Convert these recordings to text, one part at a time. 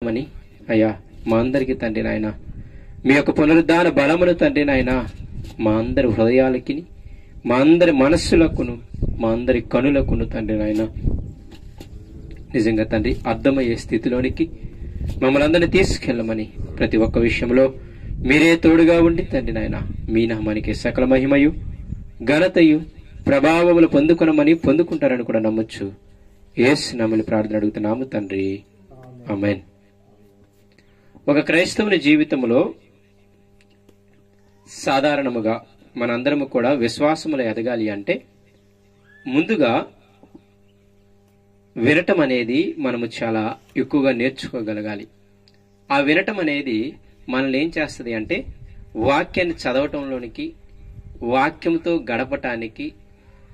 ఆత్మని అయ్యా మా అందరికి తండ్రి నాయన, మీ యొక్క పునరుద్ధాన బలమును తండ్రి నాయన మా అందరి హృదయాలకి, మా అందరి మనస్సులకును, మా అందరి కనులకును తండ్రి నాయన నిజంగా తండ్రి అర్థమయ్యే స్థితిలోనికి మమ్మల్ని అందరినీ తీసుకెళ్ళమని, ప్రతి ఒక్క విషయంలో మీరే తోడుగా ఉండి తండ్రి నాయన మీ నామానికి సకల మహిమయు ఘనతయు ప్రభావములు పొందుకుంటారని కూడా నమ్మొచ్చు. యేసు నామములో ప్రార్థన అడుగుతున్నాము తండ్రి, ఆమేన్. ఒక క్రైస్తవుని జీవితంలో సాధారణముగా మనందరము కూడా విశ్వాసములో ఎదగాలి అంటే ముందుగా వినటం అనేది మనము చాలా ఎక్కువగా నేర్చుకోగలగాలి. ఆ వినటం అనేది మనల్ని ఏం చేస్తుంది అంటే వాక్యాన్ని చదవటంలోనికి, వాక్యంతో గడపటానికి,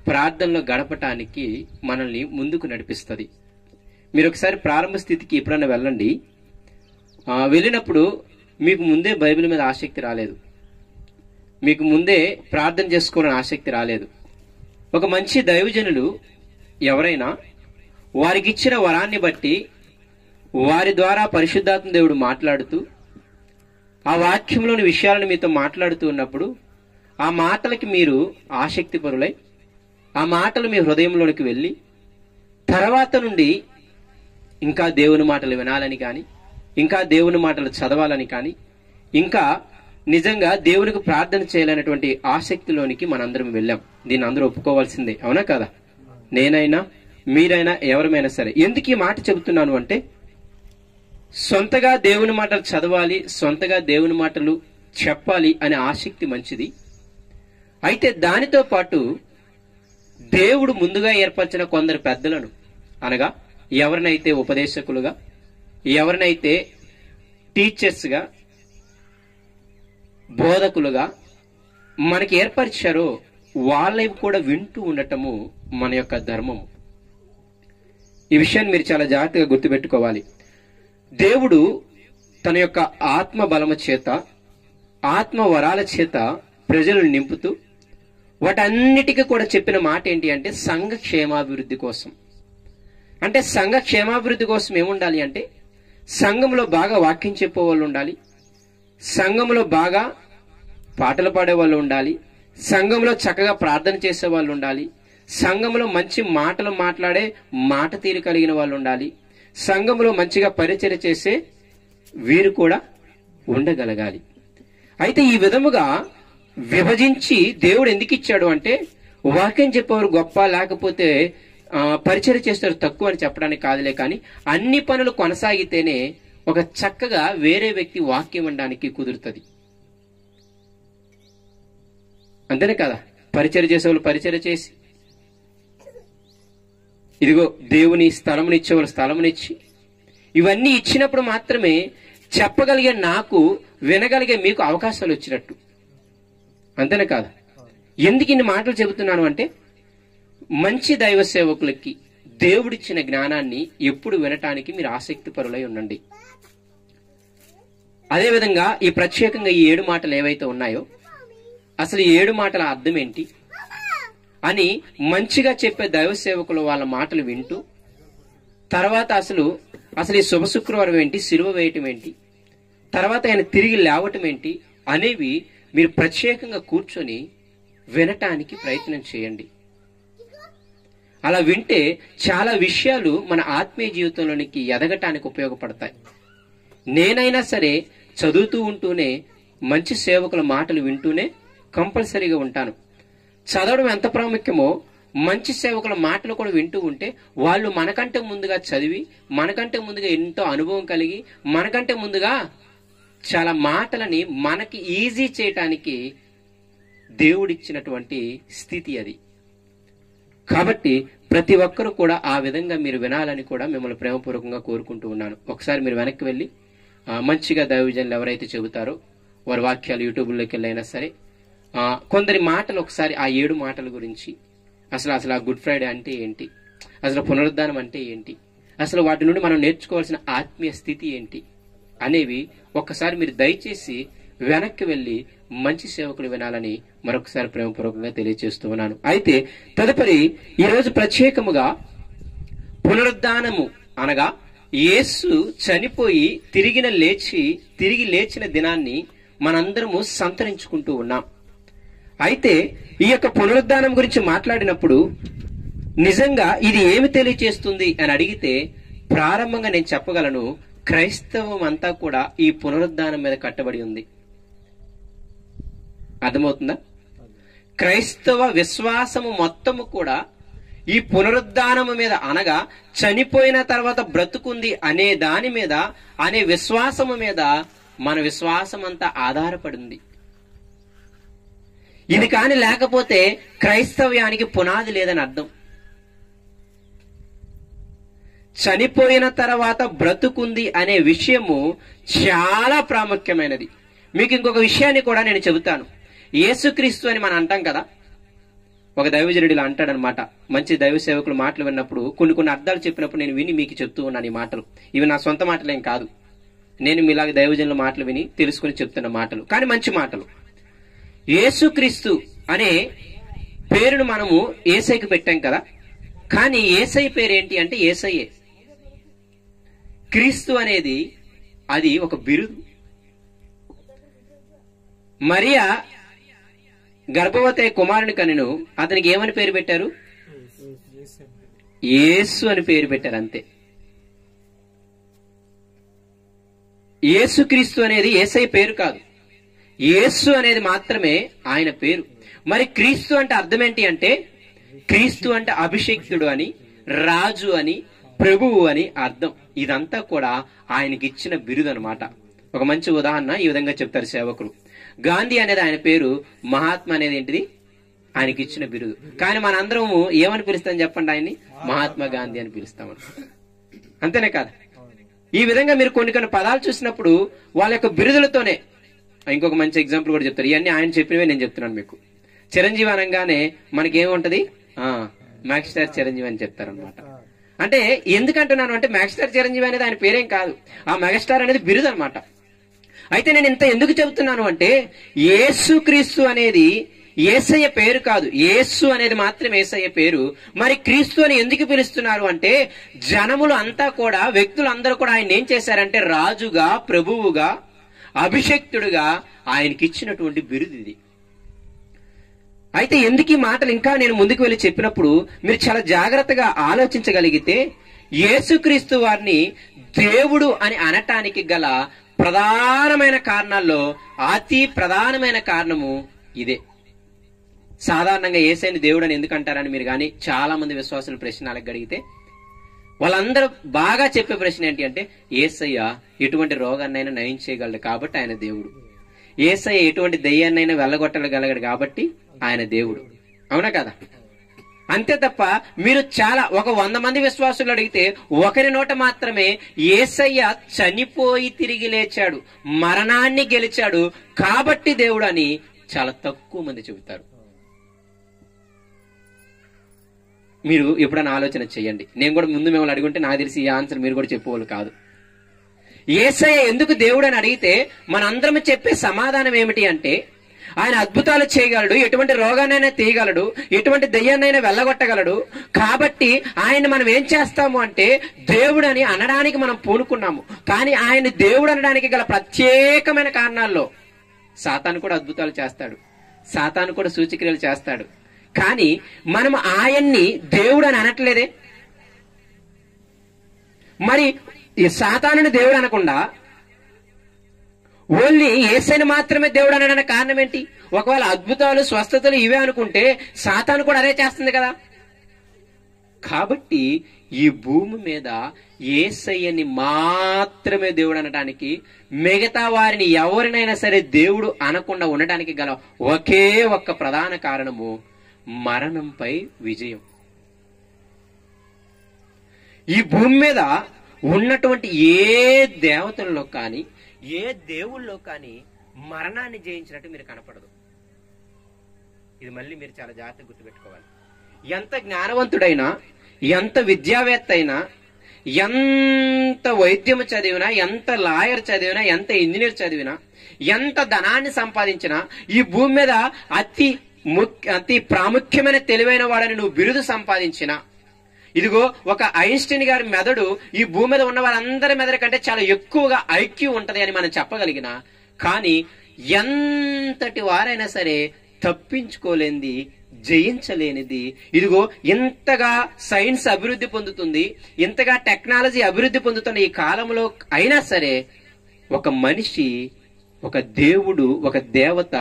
ప్రార్థనలో గడపటానికి మనల్ని ముందుకు నడిపిస్తుంది. మీరు ఒకసారి ప్రారంభ స్థితికి ఎప్పుడైనా వెళ్ళండి. వెళ్ళినప్పుడు మీకు ముందే బైబిల్ మీద ఆసక్తి రాలేదు, మీకు ముందే ప్రార్థన చేసుకోవాలని ఆసక్తి రాలేదు. ఒక మంచి దైవజనులు ఎవరైనా వారికి ఇచ్చిన వరాన్ని బట్టి వారి ద్వారా పరిశుద్ధాత్మ దేవుడు మాట్లాడుతూ ఆ వాక్యంలోని విషయాలను మీతో మాట్లాడుతూ ఉన్నప్పుడు ఆ మాటలకి మీరు ఆసక్తి పరులై ఆ మాటలు మీ హృదయంలోనికి వెళ్ళి తర్వాత నుండి ఇంకా దేవుని మాటలు వినాలని కానీ, ఇంకా దేవుని మాటలు చదవాలని కానీ, ఇంకా నిజంగా దేవునికి ప్రార్థన చేయాలనేటువంటి ఆసక్తిలోనికి మనందరం వెళ్ళాం. దీన్ని అందరూ ఒప్పుకోవాల్సిందే, అవునా కదా? నేనైనా మీరైనా ఎవరమైనా సరే. ఎందుకు ఈ మాట చెబుతున్నాను అంటే సొంతగా దేవుని మాటలు చదవాలి, సొంతగా దేవుని మాటలు చెప్పాలి అనే ఆసక్తి మంచిది. అయితే దానితో పాటు దేవుడు ముందుగా ఏర్పరిచిన కొందరు పెద్దలను, అనగా ఎవరినైతే ఉపదేశకులుగా, ఎవరినైతే టీచర్స్గా, బోధకులుగా మనకి ఏర్పరిచారో వాళ్ళవి కూడా వింటూ ఉండటము మన యొక్క ధర్మము. ఈ విషయాన్ని మీరు చాలా జాగ్రత్తగా గుర్తుపెట్టుకోవాలి. దేవుడు తన యొక్క ఆత్మ బలము చేత, ఆత్మ వరాల చేత ప్రజలను నింపుతూ వాటన్నిటికీ కూడా చెప్పిన మాట ఏంటి అంటే సంఘ క్షేమాభివృద్ధి కోసం. అంటే సంఘ క్షేమాభివృద్ధి కోసం ఏముండాలి అంటే సంఘంలో బాగా వాక్యం చెప్పే వాళ్ళు ఉండాలి, సంఘంలో బాగా పాటలు పాడే వాళ్ళు ఉండాలి, సంఘంలో చక్కగా ప్రార్థన చేసే వాళ్ళు ఉండాలి, సంఘంలో మంచి మాటలు మాట్లాడే మాట తీరు కలిగిన వాళ్ళు ఉండాలి, సంఘంలో మంచిగా పరిచర్య చేసే వీరు కూడా ఉండగలగాలి. అయితే ఈ విధముగా విభజించి దేవుడు ఎందుకు ఇచ్చాడు అంటే వాక్యం చెప్పేవారు గొప్ప, లేకపోతే పరిచర్య చేస్తారు తక్కువ అని చెప్పడానికి కాదులే, కానీ అన్ని పనులు కొనసాగితేనే ఒక చక్కగా వేరే వ్యక్తి వాక్యం అనడానికి కుదురుతుంది. అంతేనే కదా? పరిచర్య చేసేవాళ్ళు పరిచర్య చేసి, ఇదిగో దేవుని స్థలముని ఇచ్చేవాళ్ళు స్థలమునిచ్చి, ఇవన్నీ ఇచ్చినప్పుడు మాత్రమే చెప్పగలిగే నాకు, వినగలిగే మీకు అవకాశాలు వచ్చినట్టు. అంతేనే కాదు? ఎందుకు ఇన్ని మాటలు చెబుతున్నాను అంటే మంచి దైవ సేవకులకి దేవుడిచ్చిన జ్ఞానాన్ని ఎప్పుడు వినటానికి మీరు ఆసక్తి పరులై ఉండండి. అదేవిధంగా ఈ ప్రత్యేకంగా ఈ 7 మాటలు ఏవైతే ఉన్నాయో అసలు ఈ 7 మాటల అర్థం ఏంటి అని మంచిగా చెప్పే దైవ సేవకులు వాళ్ళ మాటలు వింటూ, తర్వాత అసలు ఈ శుభ శుక్రవారం ఏంటి, సిలువ వేయటం ఏంటి, తర్వాత ఆయన తిరిగి లేవటం ఏంటి అనేవి మీరు ప్రత్యేకంగా కూర్చొని వినటానికి ప్రయత్నం చేయండి. అలా వింటే చాలా విషయాలు మన ఆత్మీయ జీవితంలోనికి ఎదగటానికి ఉపయోగపడతాయి. నేనైనా సరే చదువుతూ ఉంటూనే మంచి సేవకుల మాటలు వింటూనే కంపల్సరీగా ఉంటాను. చదవడం ఎంత ప్రాముఖ్యమో మంచి సేవకుల మాటలు కూడా వింటూ ఉంటే వాళ్ళు మనకంటే ముందుగా చదివి, మనకంటే ముందుగా ఎంతో అనుభవం కలిగి, మనకంటే ముందుగా చాలా మాటలని మనకి ఈజీ చేయటానికి దేవుడిచ్చినటువంటి స్థితి అది. కాబట్టి ప్రతి ఒక్కరూ కూడా ఆ విధంగా మీరు వినాలని కూడా మిమ్మల్ని ప్రేమపూర్వకంగా కోరుకుంటూ ఉన్నాను. ఒకసారి మీరు వెనక్కి వెళ్ళి మంచిగా దైవజనులు ఎవరైతే చెబుతారో వారి వాక్యాలు యూట్యూబ్లోకి వెళ్ళైనా సరే కొందరి మాటలు ఒకసారి ఆ 7 మాటల గురించి, అసలు ఆ గుడ్ ఫ్రైడే అంటే ఏంటి, అసలు పునరుద్ధానం అంటే ఏంటి, అసలు వాటి నుండి మనం నేర్చుకోవాల్సిన ఆత్మీయ స్థితి ఏంటి అనేవి ఒక్కసారి మీరు దయచేసి వెనక్కి వెళ్ళి మంచి సేవకులు వినాలని మరొకసారి ప్రేమపూర్వకంగా తెలియజేస్తూ ఉన్నాను. అయితే తదుపరి ఈరోజు ప్రత్యేకముగా పునరుద్ధానము అనగా యేసు చనిపోయి తిరిగి లేచిన దినాన్ని మనందరము సంతరించుకుంటూ ఉన్నాం. అయితే ఈ యొక్క పునరుద్ధానం గురించి మాట్లాడినప్పుడు నిజంగా ఇది ఏమి తెలియచేస్తుంది అని అడిగితే ప్రారంభంగా నేను చెప్పగలను, క్రైస్తవం అంతా కూడా ఈ పునరుద్ధానం మీద కట్టబడి ఉంది. అర్థమవుతుందా? క్రైస్తవ విశ్వాసము మొత్తము కూడా ఈ పునరుద్ధానము మీద, అనగా చనిపోయిన తర్వాత బ్రతుకుంది అనే దాని మీద, అనే విశ్వాసము మీద మన విశ్వాసం అంతా ఆధారపడింది. ఇది కాని లేకపోతే క్రైస్తవ్యానికి పునాది లేదని అర్థం. చనిపోయిన తర్వాత బ్రతుకుంది అనే విషయము చాలా ప్రాముఖ్యమైనది. మీకు ఇంకొక విషయాన్ని కూడా నేను చెబుతాను. యేసుక్రీస్తు అని మనం అంటాం కదా, ఒక దైవజనుడు ఇలా అంటాడనమాట. మంచి దైవ సేవకులు మాటలు విన్నప్పుడు కొన్ని అర్థాలు చెప్పినప్పుడు నేను విని మీకు చెప్తూ ఉన్నాను. ఈ మాటలు ఇవి నా సొంత మాటలేం కాదు, నేను మీలాగ దైవజనుల మాటలు విని తెలుసుకుని చెప్తున్న మాటలు, కానీ మంచి మాటలు. యేసుక్రీస్తు అనే పేరును మనము యేసయ్యకి పెట్టాం కదా, కానీ యేసయ్య పేరు ఏంటి అంటే యేసయ్యే. క్రీస్తు అనేది అది ఒక బిరుదు. మరియా గర్భవతి కుమారుని కనెను, అతనికి ఏమని పేరు పెట్టారు? యేసు అని పేరు పెట్టారు, అంతే. యేసుక్రీస్తు అనేది యేసయ్య పేరు కాదు, యేసు అనేది మాత్రమే ఆయన పేరు. మరి క్రీస్తు అంటే అర్థం ఏంటి అంటే, క్రీస్తు అంటే అభిషేక్తుడు అని, రాజు అని, ప్రభువు అని అర్థం. ఇదంతా కూడా ఆయనకి ఇచ్చిన బిరుదు అనమాట. ఒక మంచి ఉదాహరణ ఈ విధంగా చెప్తారు సేవకులు. గాంధీ అనేది ఆయన పేరు, మహాత్మా అనేది ఏంటిది? ఆయనకి ఇచ్చిన బిరుదు. కానీ మనందరము ఏమని పిలుస్తాం చెప్పండి? ఆయన్ని మహాత్మా గాంధీ అని పిలుస్తామని, అంతేనే కాదు? ఈ విధంగా మీరు కొన్ని పదాలు చూసినప్పుడు వాళ్ళ యొక్క బిరుదులతోనే. ఇంకొక మంచి ఎగ్జాంపుల్ కూడా చెప్తారు. ఇవన్నీ ఆయన చెప్పినవే నేను చెప్తున్నాను మీకు. చిరంజీవి అనగానే మనకేముంటది? మ్యాక్స్టార్ చిరంజీవి అని చెప్తారనమాట. అంటే ఎందుకంటున్నాను అంటే, మ్యాక్స్టార్ చిరంజీవి అనేది ఆయన పేరేం కాదు, ఆ మెగాస్టార్ అనేది బిరుదు అనమాట. అయితే నేను ఇంత ఎందుకు చెబుతున్నాను అంటే, యేసుక్రీస్తు అనేది యేసయ్య పేరు కాదు, యేసు అనేది మాత్రం యేసయ్య పేరు. మరి క్రీస్తు అని ఎందుకు పిలుస్తున్నారు అంటే, జనములు అంతా కూడా, వ్యక్తులందరూ కూడా ఆయన ఏం చేశారంటే, రాజుగా, ప్రభువుగా, అభిషేక్తుడుగా ఆయనకి ఇచ్చినటువంటి బిరుదు ఇది. అయితే ఎందుకు ఈ మాటలు ఇంకా నేను ముందుకు వెళ్ళి చెప్పినప్పుడు మీరు చాలా జాగ్రత్తగా ఆలోచించగలిగితే, యేసుక్రీస్తు వారిని దేవుడు అని అనటానికి గల ప్రధానమైన కారణాల్లో అతి ప్రధానమైన కారణము ఇదే. సాధారణంగా యేసయ్యని దేవుడు అని ఎందుకు అంటారని మీరు కానీ చాలా మంది విశ్వాసులు ప్రశ్న అడిగితే, వాళ్ళందరూ బాగా చెప్పే ప్రశ్న ఏంటి అంటే, యేసయ్య ఎటువంటి రోగాన్నైనా నయం చేయగలడు కాబట్టి ఆయన దేవుడు, యేసయ్య ఎటువంటి దెయ్యాన్నైనా వెళ్ళగొట్టగలగడు కాబట్టి ఆయన దేవుడు. అవునా కదా? అంతే తప్ప మీరు ఒక 100 మంది విశ్వాసులు అడిగితే ఒకరి నోట మాత్రమే యేసయ్య చనిపోయి తిరిగి లేచాడు, మరణాన్ని గెలిచాడు కాబట్టి దేవుడు అని చాలా తక్కువ మంది చెబుతారు. మీరు ఎప్పుడైనా ఆలోచన చేయండి. నేను కూడా ముందు మిమ్మల్ని అడుగుంటే నాకు తెలిసి ఈ ఆన్సర్ మీరు కూడా చెప్పేవాళ్ళు కాదు. యేసయ్య ఎందుకు దేవుడు అని అడిగితే మనందరం చెప్పే సమాధానం ఏమిటి అంటే, ఆయన అద్భుతాలు చేయగలడు, ఎటువంటి రోగానైనా తీయగలడు, ఎటువంటి దెయ్యాన్నైనా వెళ్ళగొట్టగలడు కాబట్టి ఆయన మనం ఏం చేస్తాము అంటే దేవుడు అని అనడానికి మనం పూనుకున్నాము. కానీ ఆయన దేవుడు అనడానికి గల ప్రత్యేకమైన కారణాల్లో సాతాను కూడా అద్భుతాలు చేస్తాడు, సాతాను కూడా సూచక్రియలు చేస్తాడు. కానీ మనం ఆయన్ని దేవుడు అని అనట్లేదే. మరి ఈ సాతానుని దేవుడు అనకుండా ఓన్లీ యేసయ్యని మాత్రమే దేవుడు అనడానికి కారణం ఏంటి? ఒకవేళ అద్భుతాలు, స్వస్థతలు ఇవే అనుకుంటే సాతాను కూడా అదే చేస్తుంది కదా. కాబట్టి ఈ భూమి మీద యేసయ్యని మాత్రమే దేవుడు అనడానికి, మిగతా వారిని ఎవరినైనా సరే దేవుడు అనకుండా ఉండడానికి గల ఒకే ఒక్క ప్రధాన కారణము మరణంపై విజయం. ఈ భూమి మీద ఉన్నటువంటి ఏ దేవతల్లో కానీ ఏ దేవుళ్ళలో కానీ మరణాన్ని జయించినట్టు మీరు కనపడదు. ఇది మళ్ళీ మీరు చాలా జాగ్రత్తగా గుర్తుపెట్టుకోవాలి. ఎంత జ్ఞానవంతుడైనా, ఎంత విద్యావేత్త అయినా, ఎంత వైద్యం చదివినా, ఎంత లాయర్ చదివినా, ఎంత ఇంజనీర్ చదివినా, ఎంత ధనాన్ని సంపాదించినా, ఈ భూమి మీద అతి ప్రాముఖ్యమైన తెలివైన వాడని నువ్వు బిరుదు సంపాదించినా, ఇదిగో ఒక ఐన్స్టీన్ గారి మెదడు ఈ భూమి మీద ఉన్న వాళ్ళందరి మెదడు కంటే చాలా ఎక్కువగా ఐక్యూ ఉంటది అని మనం చెప్పగలిగిన, కానీ ఎంతటి వారైనా సరే తప్పించుకోలేనిది, జయించలేనిది. ఇదిగో ఇంతగా సైన్స్ అభివృద్ధి పొందుతుంది, ఇంతగా టెక్నాలజీ అభివృద్ధి పొందుతున్న ఈ కాలంలో అయినా సరే ఒక మనిషి, ఒక దేవుడు, ఒక దేవత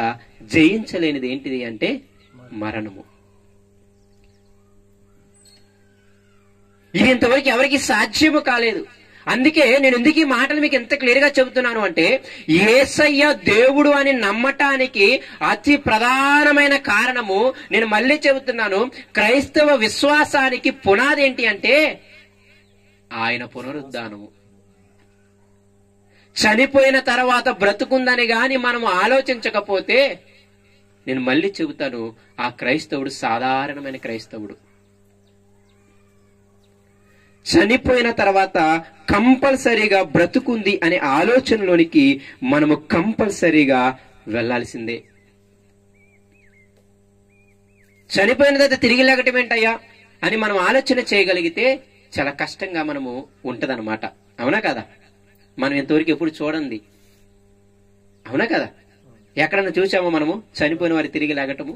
జయించలేనిది ఏంటిది అంటే మరణము. ఇది ఇంతవరకు ఎవరికి సాధ్యము కాలేదు. అందుకే నేను ఎందుకు ఈ మాటలు మీకు ఎంత క్లియర్ గా చెబుతున్నాను అంటే, యేసయ్య దేవుడు అని నమ్మటానికి అతి ప్రధానమైన కారణము, నేను మళ్ళీ చెబుతున్నాను, క్రైస్తవ విశ్వాసానికి పునాది ఏంటి అంటే ఆయన పునరుద్ధానము. చనిపోయిన తర్వాత బ్రతుకుందని గాని మనము ఆలోచించకపోతే, నేను మళ్ళీ చెబుతాను, ఆ క్రైస్తవుడు సాధారణమైన క్రైస్తవుడు. చనిపోయిన తర్వాత కంపల్సరీగా బ్రతుకుంది అనే ఆలోచనలోనికి మనము కంపల్సరీగా వెళ్లాల్సిందే. చనిపోయిన తర్వాత తిరిగి లేగటం ఏంటయ్యా అని మనం ఆలోచన చేయగలిగితే చాలా కష్టంగా మనము ఉంటదన్నమాట. అవునా కదా? మనం ఇంతవరకు ఎప్పుడు చూడండి. అవునా కదా? ఎక్కడన్నా చూసామో మనము చనిపోయిన వారి తిరిగి లేగటము?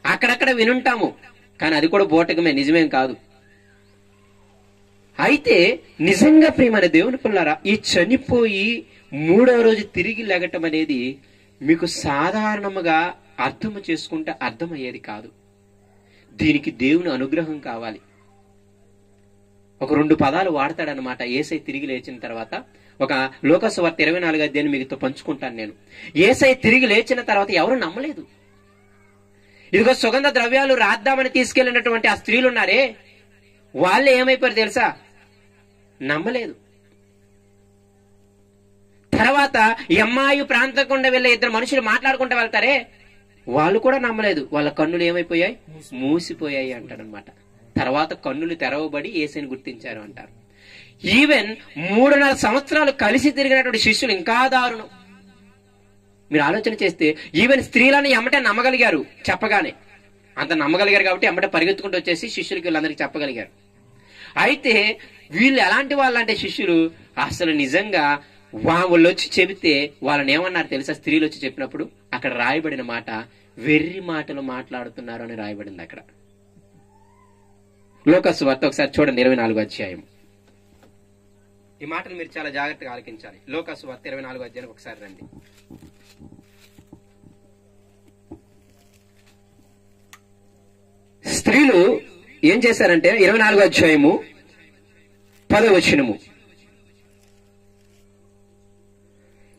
అక్కడక్కడ వినుంటాము, కానీ అది కూడా బోటకమే, నిజమేం కాదు. అయితే నిజంగా ప్రియమైన దేవుని పిల్లారా, ఈ చనిపోయి 3వ రోజు తిరిగి లేగటం అనేది మీకు సాధారణముగా అర్థము చేసుకుంటే అర్థమయ్యేది కాదు. దీనికి దేవుని అనుగ్రహం కావాలి. ఒక 2 పదాలు వాడతాడనమాట యేసయ్య తిరిగి లేచిన తర్వాత. ఒక లోకసువార్త 24వ అధ్యాయాన్ని మీతో పంచుకుంటాను నేను. యేసయ్య తిరిగి లేచిన తర్వాత ఎవరు నమ్మలేదు. ఇదిగో సుగంధ ద్రవ్యాలు రాద్దామని తీసుకెళ్లినటువంటి ఆ స్త్రీలు ఉన్నారే, వాళ్ళే ఏమైపోయారు తెలుసా? నమ్మలేదు. తర్వాత ఎమ్మాయి ప్రాంతం గుండా వెళ్ళే 2 మనుషులు మాట్లాడుకుంటూ వెళ్తారే, వాళ్ళు కూడా నమ్మలేదు. వాళ్ళ కన్నులు ఏమైపోయాయి? మూసిపోయాయి అంటారనమాట. తర్వాత కన్నులు తెరవబడి యేసయ్యని గుర్తించారు అంటారు. ఈవెన్ 3.5 సంవత్సరాలు కలిసి తిరిగినటువంటి శిష్యులు ఇంకా దారుణం. మీరు ఆలోచన చేస్తే, ఈవెన్ స్త్రీలని ఎమ్మటే నమ్మగలిగారు. చెప్పగానే అంత నమ్మగలిగారు కాబట్టి ఎమ్మటే పరిగెత్తుకుంటూ వచ్చేసి శిష్యులకి వీళ్ళందరికీ చెప్పగలిగారు. అయితే వీళ్ళు ఎలాంటి వాళ్ళంటే శిష్యులు అసలు నిజంగా వాళ్ళు వచ్చి చెబితే వాళ్ళని ఏమన్నారు తెలుసా? స్త్రీలు వచ్చి చెప్పినప్పుడు అక్కడ రాయబడిన మాట, వెర్రి మాటలు మాట్లాడుతున్నారు అని రాయబడింది అక్కడ. లోకసువార్త ఒకసారి చూడండి, 24వ అధ్యాయం. ఈ మాటలు మీరు చాలా జాగ్రత్తగా ఆలకించాలి. లోకసువార్త 24వ అధ్యాయం ఒకసారి రండి. స్త్రీలు ఏం చేశారంటే 24వ అధ్యాయము 10వ వచనము,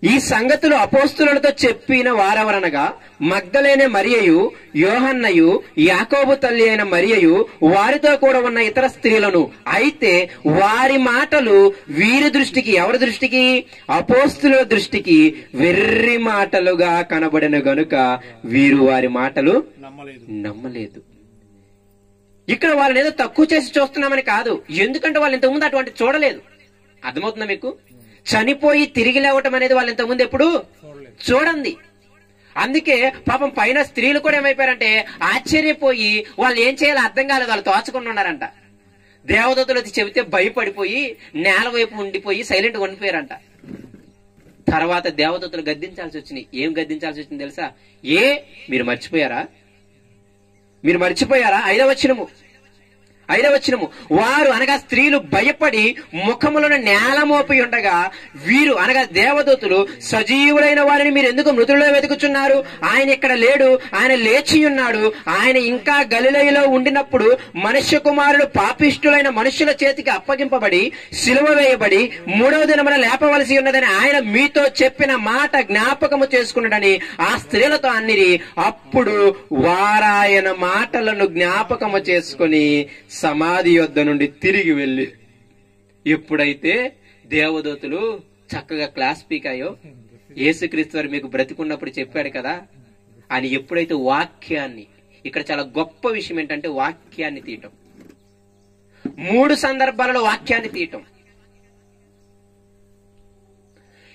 ఈ సంగతులు అపోస్తులతో చెప్పిన వారెవరనగా మగ్దలేనే మరియయు, యోహన్నయు, యాకోబు తల్లి అయిన మరియయు, వారితో కూడా ఉన్న ఇతర స్త్రీలను. అయితే వారి మాటలు వీరి దృష్టికి, ఎవరి దృష్టికి? అపోస్తుల దృష్టికి వెర్రి మాటలుగా కనబడిన గనుక వీరు వారి మాటలు నమ్మలేదు. ఇక్కడ వాళ్ళని ఏదో తక్కువ చేసి చూస్తున్నామని కాదు, ఎందుకంటే వాళ్ళు ఇంతకుముందు అటువంటి చూడలేదు. అర్థమవుతుందా మీకు? చనిపోయి తిరిగి లేవటం అనేది వాళ్ళు ఇంతకుముందు ఎప్పుడు చూడండి. అందుకే పాపం పైన స్త్రీలు కూడా ఏమైపోయారంటే ఆశ్చర్యపోయి వాళ్ళు ఏం చేయాలో అర్థం కాలేదు, వాళ్ళు తోచకుండా ఉన్నారంట. దేవదూతలు చెబితే భయపడిపోయి నేల వైపు ఉండిపోయి సైలెంట్ గా ఉండిపోయారంట. తర్వాత దేవదూతలు గద్దించాల్సి వచ్చినాయి. ఏం గద్దించాల్సి వచ్చింది తెలుసా? మీరు మర్చిపోయారా? 5వ వచనము, వారు అనగా స్త్రీలు భయపడి ముఖములను నేల మోపి ఉండగా వీరు అనగా దేవదూతలు, సజీవులైన వారిని మీరు ఎందుకు మృతుల్లో వెతుకుచున్నారు? ఆయన ఇక్కడ లేడు, ఆయన లేచి ఉన్నాడు. ఆయన ఇంకా గలిలయలో ఉండినప్పుడు మనుష్య కుమారుడు పాపిష్టులైన మనుషుల చేతికి అప్పగింపబడి సిలువ వేయబడి 3వ దినమున లేపవలసి ఉన్నదని ఆయన మీతో చెప్పిన మాట జ్ఞాపకము చేసుకున్నాడని ఆ స్త్రీలతో అన్నిరి. అప్పుడు వారాయన మాటలను జ్ఞాపకము చేసుకుని సమాధి యొద్ద నుండి తిరిగి వెళ్ళి, ఎప్పుడైతే దేవదూతలు చక్కగా క్లాస్ పీకాయో, యేసుక్రీస్తు వారు మీకు బ్రతికున్నప్పుడు చెప్పాడు కదా అని ఎప్పుడైతే వాక్యాన్ని, ఇక్కడ చాలా గొప్ప విషయం ఏంటంటే వాక్యాన్ని తీయటం. 3 సందర్భాలలో వాక్యాన్ని తీయటం.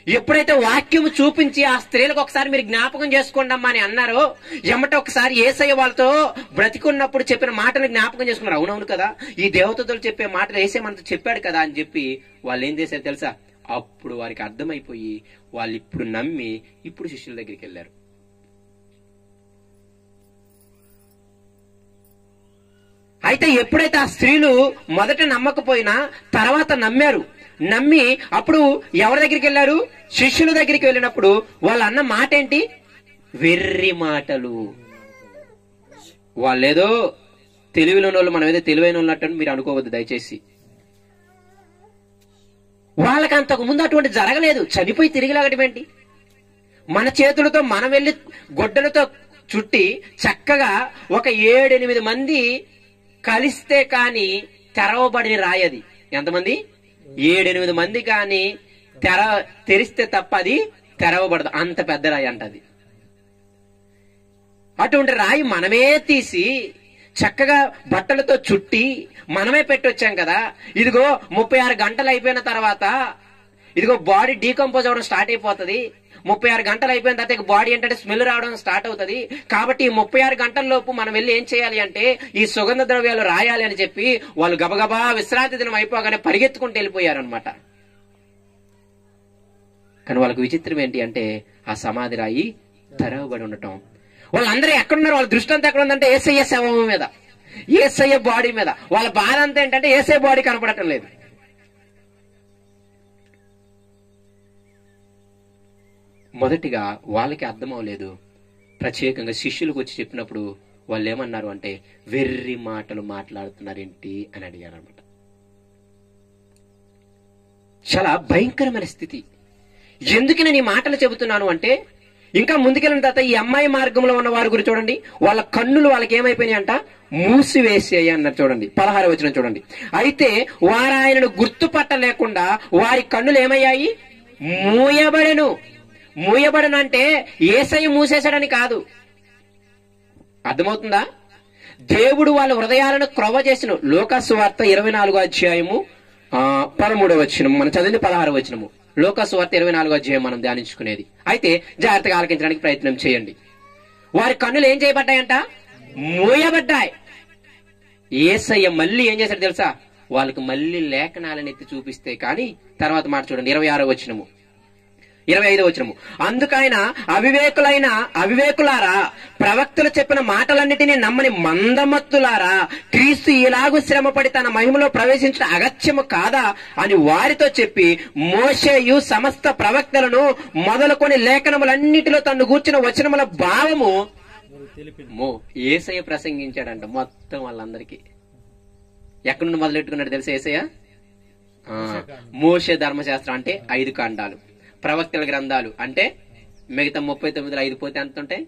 ఎప్పుడైతే వాక్యం చూపించి ఆ స్త్రీలకు ఒకసారి మీరు జ్ఞాపకం చేసుకోండి అమ్మా అని అన్నారో, ఎమ్మట ఒకసారి యేసయ్య వాళ్ళతో బ్రతికున్నప్పుడు చెప్పిన మాటలు జ్ఞాపకం చేసుకున్నారు. అవునవును కదా, ఈ దేవతలు చెప్పే మాటలు యేసయ్య మనతో చెప్పాడు కదా అని చెప్పి వాళ్ళు ఏం చేశారు తెలుసా? అప్పుడు వారికి అర్థమైపోయి వాళ్ళు ఇప్పుడు నమ్మి ఇప్పుడు శిష్యుల దగ్గరికి వెళ్ళారు. అయితే ఎప్పుడైతే ఆ స్త్రీలు మొదట నమ్మకపోయినా తర్వాత నమ్మారు, నమ్మి అప్పుడు ఎవరి దగ్గరికి వెళ్ళారు? శిష్యుల దగ్గరికి వెళ్ళినప్పుడు వాళ్ళు అన్న మాట ఏంటి? వెర్రి మాటలు. వాళ్ళేదో తెలివిలోని వాళ్ళు, మనం ఏదో తెలివైన ఉన్నట్టు మీరు అనుకోవద్దు దయచేసి. వాళ్ళకి అంతకు ముందు అటువంటి జరగలేదు. చనిపోయి తిరిగి లాగటం ఏంటి? మన చేతులతో మనం వెళ్ళి గొడ్డలతో చుట్టి చక్కగా ఒక 7-8 మంది కలిస్తే కాని తెరవబడిన రాయది. ఎంతమంది? 7-8 మంది కాని తెరిస్తే తప్ప అది తెరవబడదు. అంత పెద్ద రాయి అంటది. అటువంటి రాయి మనమే తీసి చక్కగా బట్టలతో చుట్టి మనమే పెట్టొచ్చాం కదా. ఇదిగో 36 గంటలు అయిపోయిన తర్వాత ఇదిగో బాడీ డీకంపోజ్ అవడం స్టార్ట్ అయిపోతుంది. 36 గంటలు అయిపోయిన తర్వాత బాడీ ఏంటంటే స్మెల్ రావడం స్టార్ట్ అవుతుంది. కాబట్టి ఈ 36 గంటల లోపు మనం వెళ్ళి ఏం చేయాలి అంటే ఈ సుగంధ ద్రవ్యాలు రాయాలి అని చెప్పి వాళ్ళు గబగబా విశ్రాంతి దినం అయిపోగానే పరిగెత్తుకుంటూ వెళ్ళిపోయారనమాట. కానీ వాళ్ళకు విచిత్రం ఏంటి అంటే ఆ సమాధి రాయి తెరవబడి ఉండటం. వాళ్ళందరూ ఎక్కడున్నారు? వాళ్ళ దృష్టి అంతా ఎక్కడ ఉందంటే యేసయ్య శవం మీద, యేసయ్య బాడీ మీద. వాళ్ళ బాధ అంతా ఏంటంటే యేసయ్య బాడీ కనపడటం లేదు. మొదటిగా వాళ్ళకి అర్థం అవ్వలేదు. ప్రత్యేకంగా శిష్యులకు వచ్చి చెప్పినప్పుడు వాళ్ళు ఏమన్నారు అంటే వెర్రి మాటలు మాట్లాడుతున్నారేంటి అని అడిగారు అనమాట. చాలా భయంకరమైన స్థితి. ఎందుకు నేను ఈ మాటలు చెబుతున్నాను అంటే, ఇంకా ముందుకెళ్ళిన తర్వాత ఈ అమ్మాయి మార్గంలో ఉన్న వారి గురించి చూడండి. వాళ్ళ కన్నులు వాళ్ళకి ఏమైపోయినాయి అంట? మూసివేసాయి అన్నారు. చూడండి 16వ వచనం చూడండి. అయితే వారు ఆయనను గుర్తుపట్టలేకుండా వారి కన్నులు ఏమయ్యాయి? మూయబడెను. మూయబడను అంటే యేసయ్య మూసేశాడని కాదు. అర్థమవుతుందా? దేవుడు వాళ్ళ హృదయాలను క్రొవ్వ చేసిన. లూకాసు వార్త 24వ అధ్యాయము 13వ వచనం మనం చదివింది 16వ వచనము. లూకాసు వార్త 24వ అధ్యాయం మనం ధ్యానించుకునేది. అయితే జాగ్రత్తగా ఆలకించడానికి ప్రయత్నం చేయండి. వారి కన్నులు ఏం చేయబడ్డాయంట? మూయబడ్డాయి. యేసయ్య మళ్ళీ ఏం చేశాడు తెలుసా? వాళ్ళకి మళ్ళీ లేఖనాలను ఎత్తి చూపిస్తే కానీ తర్వాత మాట చూడండి 26వ వచనము 25వ వచనము. అందుకైన అవివేకులారా, ప్రవక్తలు చెప్పిన మాటలన్నిటినీ నమ్మని మందమత్తులారా, క్రీస్తు ఇలాగూ శ్రమపడి తన మహిమలో ప్రవేశించడం అగత్యము కాదా అని వారితో చెప్పి మోషేయు సమస్త ప్రవక్తలను మొదలుకొని లేఖనములన్నిటిలో తను కూర్చున్న వచనముల భావము యేసయ్య ప్రసంగించాడంట మొత్తం వాళ్ళందరికీ. ఎక్కడి నుండి మొదలెట్టుకున్నాడు తెలుసా యేసయ్య? మోషే ధర్మశాస్త్రం అంటే 5 ఖండాలు, ప్రవక్తల గ్రంథాలు అంటే మిగతా 39 5 పోతే ఎంత ఉంటాయి?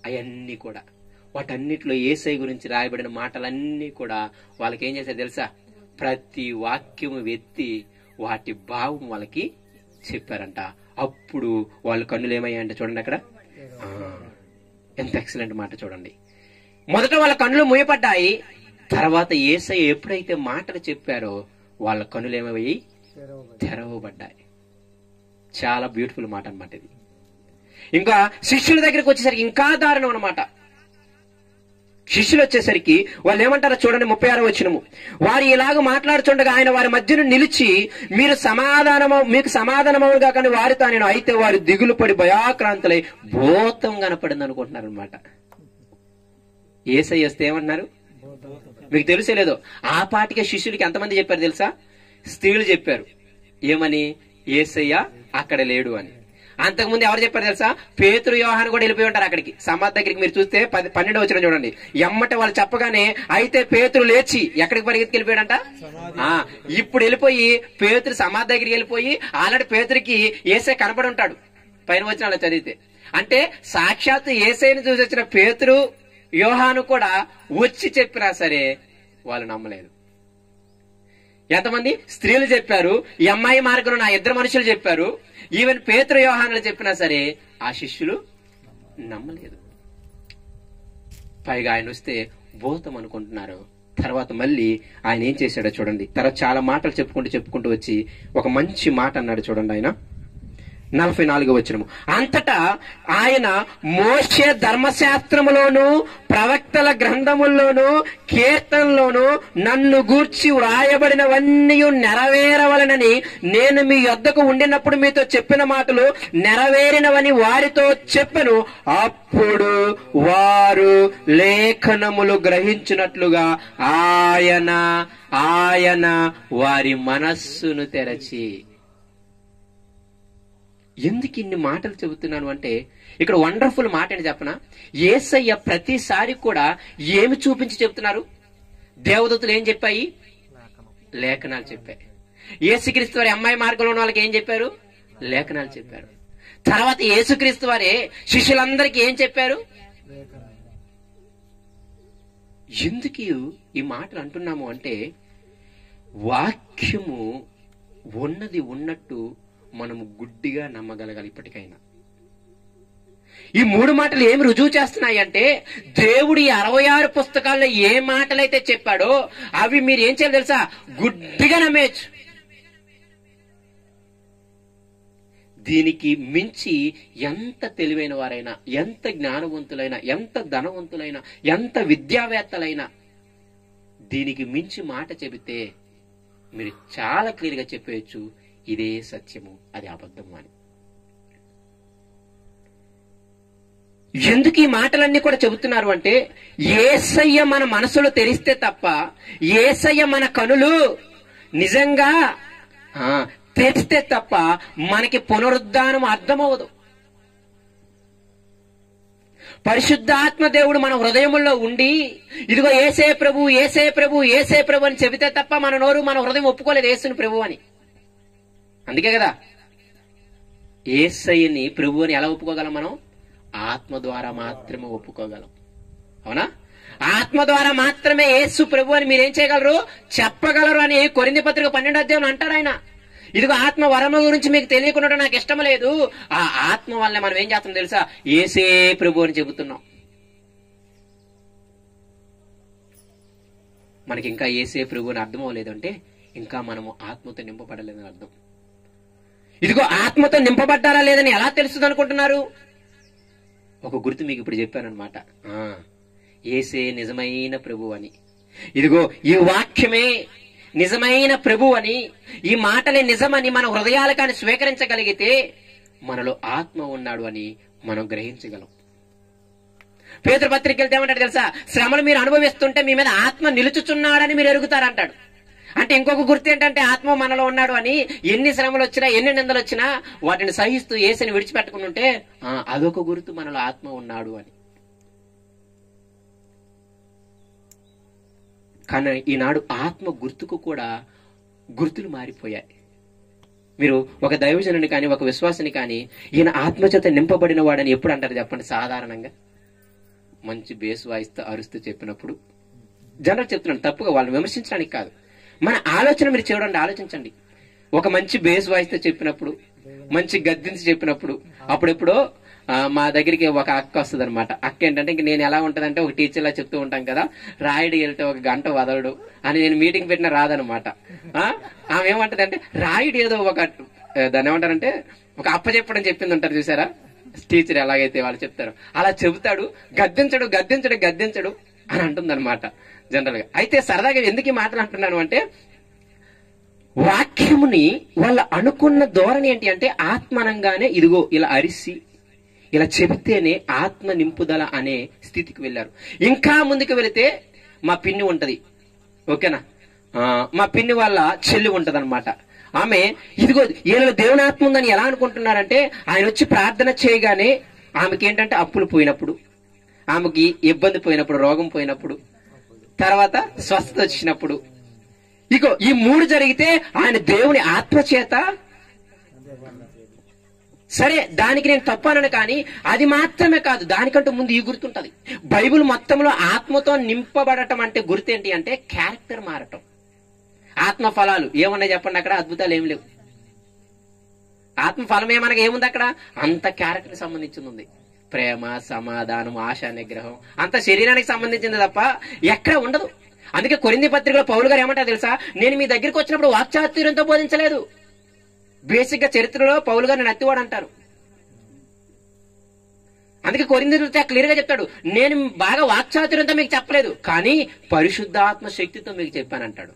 అవన్నీ కూడా వాటన్నిటిలో యేసయ్య గురించి రాయబడిన మాటలన్నీ కూడా వాళ్ళకి ఏం చేశారు తెలుసా? ప్రతి వాక్యము వెత్తి వాటి భావం వాళ్ళకి చెప్పారంట. అప్పుడు వాళ్ళ కన్నులు ఏమయ్యాయంటే చూడండి అక్కడ. ఎంత ఎక్సలెంట్ మాట చూడండి. మొదట వాళ్ళ కన్నులు మూయపడ్డాయి. తర్వాత యేసయ్య ఎప్పుడైతే మాటలు చెప్పారో వాళ్ళ కన్నులు ఏమయ్యాయి? తెరవబడ్డాయి. చాలా బ్యూటిఫుల్ మాట అనమాట ఇది. ఇంకా శిష్యుల దగ్గరికి వచ్చేసరికి ఇంకా దారుణం అనమాట. శిష్యులు వచ్చేసరికి వాళ్ళు ఏమంటారో చూడండి 36వ వచనము. వారు ఇలాగ మాట్లాడుచుండగా ఆయన వారి మధ్యను నిలిచి మీకు సమాధానమవుగా కానీ వారితో నేను. అయితే వారు దిగులు పడి భయాక్రాంతులై భూతం కనపడింది అనుకుంటున్నారు అనమాట. యేసయ్య వస్తే ఏమంటున్నారు? మీకు తెలుసే లేదో ఆ పాటికే శిష్యులకి ఎంతమంది చెప్పారు తెలుసా? స్త్రీలు చెప్పారు. ఏమని? యేసయ్య అక్కడ లేడు అని. అంతకుముందు ఎవరు చెప్పారు తెలుసా? పేతురు యోహాను కూడా వెళ్ళిపోయి ఉంటారు అక్కడికి, సమాధి దగ్గరికి. మీరు చూస్తే 12వ వచనం చూడండి. ఎమ్మట వాళ్ళు చెప్పగానే అయితే పేతురు లేచి ఎక్కడికి పరిగెత్తి వెళ్ళిపోయాడంట? ఇప్పుడు వెళ్ళిపోయి పేతురు సమాధి దగ్గరికి వెళ్ళిపోయి ఆల్రెడీ పేతురికి యేసయ్య కనపడి ఉంటాడు పైన వచనాలు చదివితే. అంటే సాక్షాత్తు యేసయ్యను చూసి వచ్చిన పేతురు యోహాను కూడా వచ్చి చెప్పినా సరే వాళ్ళు నమ్మలేదు. ఎంతమంది స్త్రీలు చెప్పారు, ఈ అమ్మాయి మార్గంలో నా 2 మనుషులు చెప్పారు, ఈవెన్ పేతురు యోహానులు చెప్పినా సరే ఆ శిష్యులు నమ్మలేదు. పైగా ఆయన వస్తే భూతం అనుకుంటున్నారు. తర్వాత మళ్ళీ ఆయన ఏం చేశాడో చూడండి. తర్వాత చాలా మాటలు చెప్పుకుంటూ వచ్చి ఒక మంచి మాట అన్నాడు చూడండి. ఆయన 44వ వచనము, అంతటా ఆయన మోషే ధర్మశాస్త్రములోను ప్రవక్తల గ్రంథముల్లోను కీర్తనలోను నన్ను గూర్చి వ్రాయబడినవన్నీ నెరవేరవలనని నేను మీ యొద్దకు ఉండినప్పుడు మీతో చెప్పిన మాటలు నెరవేరినవని వారితో చెప్పెను. అప్పుడు వారు లేఖనములు గ్రహించినట్లుగా ఆయన వారి మనస్సును తెరచి. ఎందుకు ఇన్ని మాటలు చెబుతున్నాను అంటే, ఇక్కడ వండర్ఫుల్ మాట అని చెప్పనా, యేసయ్య ప్రతిసారి కూడా ఏమి చూపించి చెబుతున్నారు? దేవదూతలు ఏం చెప్పాయి? లేఖనాలు చెప్పాయి. యేసుక్రీస్తు వారి అమ్మాయి మార్గంలో ఉన్న వాళ్ళకి ఏం చెప్పారు? లేఖనాలు చెప్పారు. తర్వాత యేసుక్రీస్తు వారే శిష్యులందరికీ ఏం చెప్పారు? ఎందుకు ఈ మాటలు అంటున్నాము అంటే, వాక్యము ఉన్నది ఉన్నట్టు మనము గుడ్డిగా నమ్మగలగాలి. ఇప్పటికైనా ఈ 3 మాటలు ఏమి రుజువు చేస్తున్నాయి అంటే, దేవుడు ఈ 66 పుస్తకాల్లో ఏ మాటలైతే చెప్పాడో అవి మీరు ఏం చేయాలి తెలుసా? గుడ్డిగా నమ్మేయచ్చు. దీనికి మించి ఎంత తెలివైన వారైనా, ఎంత జ్ఞానవంతులైనా, ఎంత ధనవంతులైనా, ఎంత విద్యావేత్తలైనా దీనికి మించి మాట చెబితే మీరు చాలా క్లియర్గా చెప్పేయచ్చు, ఇదే సత్యము, అది అబద్ధము అని. ఎందుకు ఈ మాటలన్నీ కూడా చెబుతున్నారు అంటే, యేసయ్య మన మనసులో తెరిస్తే తప్ప, యేసయ్య మన కనులు నిజంగా తెరిస్తే తప్ప మనకి పునరుద్ధానం అర్థమవదు. పరిశుద్ధాత్మ దేవుడు మన హృదయంలో ఉండి ఇదిగో యేసే ప్రభు, యేసే ప్రభు, యేసే ప్రభు అని చెబితే తప్ప మన నోరు, మన హృదయం ఒప్పుకోలేదు యేసుని ప్రభు అని. అందుకే కదా యేసయ్యని ప్రభు అని ఎలా ఒప్పుకోగలం? మనం ఆత్మ ద్వారా మాత్రమే ఒప్పుకోగలం. అవునా? ఆత్మ ద్వారా మాత్రమే యేసు ప్రభు అని మీరేం చేయగలరు? చెప్పగలరు అని కొరింథీ పత్రిక 12వ అధ్యాయంలో అంటాడు ఆయన. ఇదిగో ఆత్మ వరము గురించి మీకు తెలియకుండా నాకు ఇష్టం లేదు. ఆ ఆత్మ వల్లనే మనం ఏం చేస్తాం తెలుసా? యేసే ప్రభు అని చెబుతున్నాం. మనకి ఇంకా యేసే ప్రభు అని అర్థం అవ్వలేదు అంటే ఇంకా మనము ఆత్మతో నింపబడలేదని అర్థం. ఇదిగో ఆత్మతో నింపబడ్డారా లేదని ఎలా తెలుస్తుంది అనుకుంటున్నారు? ఒక గుర్తు మీకు ఇప్పుడు చెప్పానమాట. యేసే నిజమైన ప్రభు అని. ఇదిగో ఈ వాక్యమే నిజమైన ప్రభు అని, ఈ మాటలే నిజమని మన హృదయాలు కానీ స్వీకరించగలిగితే మనలో ఆత్మ ఉన్నాడు అని మనం గ్రహించగలం. పేతురు పత్రిక వెళ్తే ఏమంటాడు తెలుసా? శ్రమలు మీరు అనుభవిస్తుంటే మీ మీద ఆత్మ నిలుచుచున్నాడని మీరు ఎరుగుతారంటాడు. అంటే ఇంకొక గుర్తు ఏంటంటే ఆత్మ మనలో ఉన్నాడు అని. ఎన్ని శ్రమలు వచ్చినా, ఎన్ని నిందలు వచ్చినా వాటిని సహిస్తూ యేసుని విడిచిపెట్టుకుని ఉంటే అదొక గుర్తు మనలో ఆత్మ ఉన్నాడు అని. కానీ ఈనాడు ఆత్మ గుర్తుకు కూడా గుర్తులు మారిపోయాయి. మీరు ఒక దైవజనుని కానీ, ఒక విశ్వాసిని కానీ ఈయన ఆత్మచేత నింపబడిన వాడని ఎప్పుడు అంటారు చెప్పండి? సాధారణంగా మంచి బేస్ వాయిస్తూ అరుస్తూ చెప్పినప్పుడు. జనరల్ చెప్తున్నాను, తప్పుగా వాళ్ళని విమర్శించడానికి కాదు. మన ఆలోచన మీరు చూడండి, ఆలోచించండి. ఒక మంచి బేస్ వాయిస్తూ చెప్పినప్పుడు, మంచి గద్దించి చెప్పినప్పుడు, అప్పుడెప్పుడో మా దగ్గరికి ఒక అక్క వస్తుంది అనమాట. అక్క ఏంటంటే ఇంక నేను ఎలా ఉంటదంటే, ఒక టీచర్లా చెప్తూ ఉంటాం కదా, రాయుడు వెళ్తే ఒక గంట వదలడు అని నేను మీటింగ్ పెట్టినా రాదనమాట. ఆమె ఏమంటదంటే, రాయుడు ఏదో ఒక దాన్ని ఏమంటారంటే ఒక అప్పచెప్పడం చెప్పింది ఉంటారు చూసారా, టీచర్ ఎలాగైతే వాళ్ళు చెప్తారు అలా చెబుతాడు, గద్దించడు గద్దించడు గద్దించడు అని అంటుంది అనమాట జనరల్ గా. అయితే సరదాగా ఎందుకు ఈ మాటలు అంటున్నాను అంటే, వాక్యముని వాళ్ళ అనుకున్న ధోరణి ఏంటి అంటే, ఆత్మనంగానే ఇదిగో ఇలా అరిసి ఇలా చెబితేనే ఆత్మ నింపుదల అనే స్థితికి వెళ్ళారు. ఇంకా ముందుకు వెళితే మా పిన్ని ఉంటది, ఓకేనా, మా పిన్ని వాళ్ళ చెల్లి ఉంటది అనమాట. ఆమె ఇదిగో ఈయనలో దేవుని ఆత్మ ఉందని ఎలా అనుకుంటున్నారంటే, ఆయన వచ్చి ప్రార్థన చేయగానే ఆమెకి ఏంటంటే అప్పులు పోయినప్పుడు, ఆమెకి ఇబ్బంది పోయినప్పుడు, రోగం పోయినప్పుడు, తర్వాత స్వస్థత వచ్చినప్పుడు, ఇగో ఈ 3 జరిగితే ఆయన దేవుని ఆత్మ చేత. సరే, దానికి నేను తప్పనను, కానీ అది మాత్రమే కాదు, దానికంటూ ముందు ఈ గుర్తుంటది. బైబిల్ మొత్తంలో ఆత్మతో నింపబడటం అంటే గుర్తేంటి అంటే క్యారెక్టర్ మారటం. ఆత్మ ఫలాలు ఏమన్నా చెప్పండి, అక్కడ అద్భుతాలు ఏం లేవు. ఆత్మ ఫలం ఏమనగా ఏముంది అక్కడ? అంత క్యారెక్టర్ సంబంధించింది ఉంది. ప్రేమ, సమాధానం, ఆశ, నిగ్రహం, అంత శరీరానికి సంబంధించింది తప్ప ఎక్కడ ఉండదు. అందుకే కొరింథీ పత్రికలో పౌలు గారు ఏమంటారు తెలుసా, నేను మీ దగ్గరికి వచ్చినప్పుడు వాక్చాతుర్యంతో బోధించలేదు. బేసిక్ గా చరిత్రలో పౌలు గారు నేను అత్తివాడు అంటారు. అందుకే కొరింథీయులతో క్లియర్ గా చెప్తాడు, నేను బాగా వాక్చాతుర్యంతో మీకు చెప్పలేదు, కానీ పరిశుద్ధాత్మ శక్తితో మీకు చెప్పానంటాడు.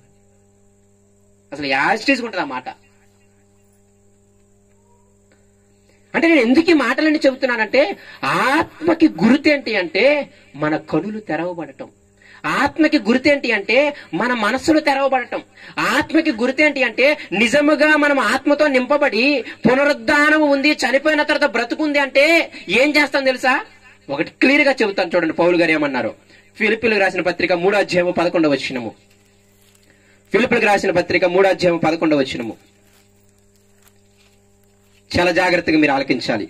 అసలు యాజ్ తీసుకుంటుంది ఆ మాట. అంటే నేను ఎందుకు ఈ మాటలన్నీ చెబుతున్నానంటే, ఆత్మకి గుర్తేంటి అంటే మన కనులు తెరవబడటం. ఆత్మకి గుర్తేంటి అంటే మన మనస్సులు తెరవబడటం. ఆత్మకి గుర్తేంటి అంటే నిజముగా మనం ఆత్మతో నింపబడి పునరుద్ధానం ఉంది, చనిపోయిన తర్వాత బ్రతుకుంది అంటే ఏం చేస్తాం తెలుసా? ఒకటి క్లియర్ గా చెబుతాను చూడండి పౌలు గారు ఏమన్నారు. ఫిలిప్పీయులకు రాసిన పత్రిక 3:11. ఫిలిప్పీయులకు రాసిన పత్రిక 3:11. చాలా జాగ్రత్తగా మీరు ఆలకించాలి.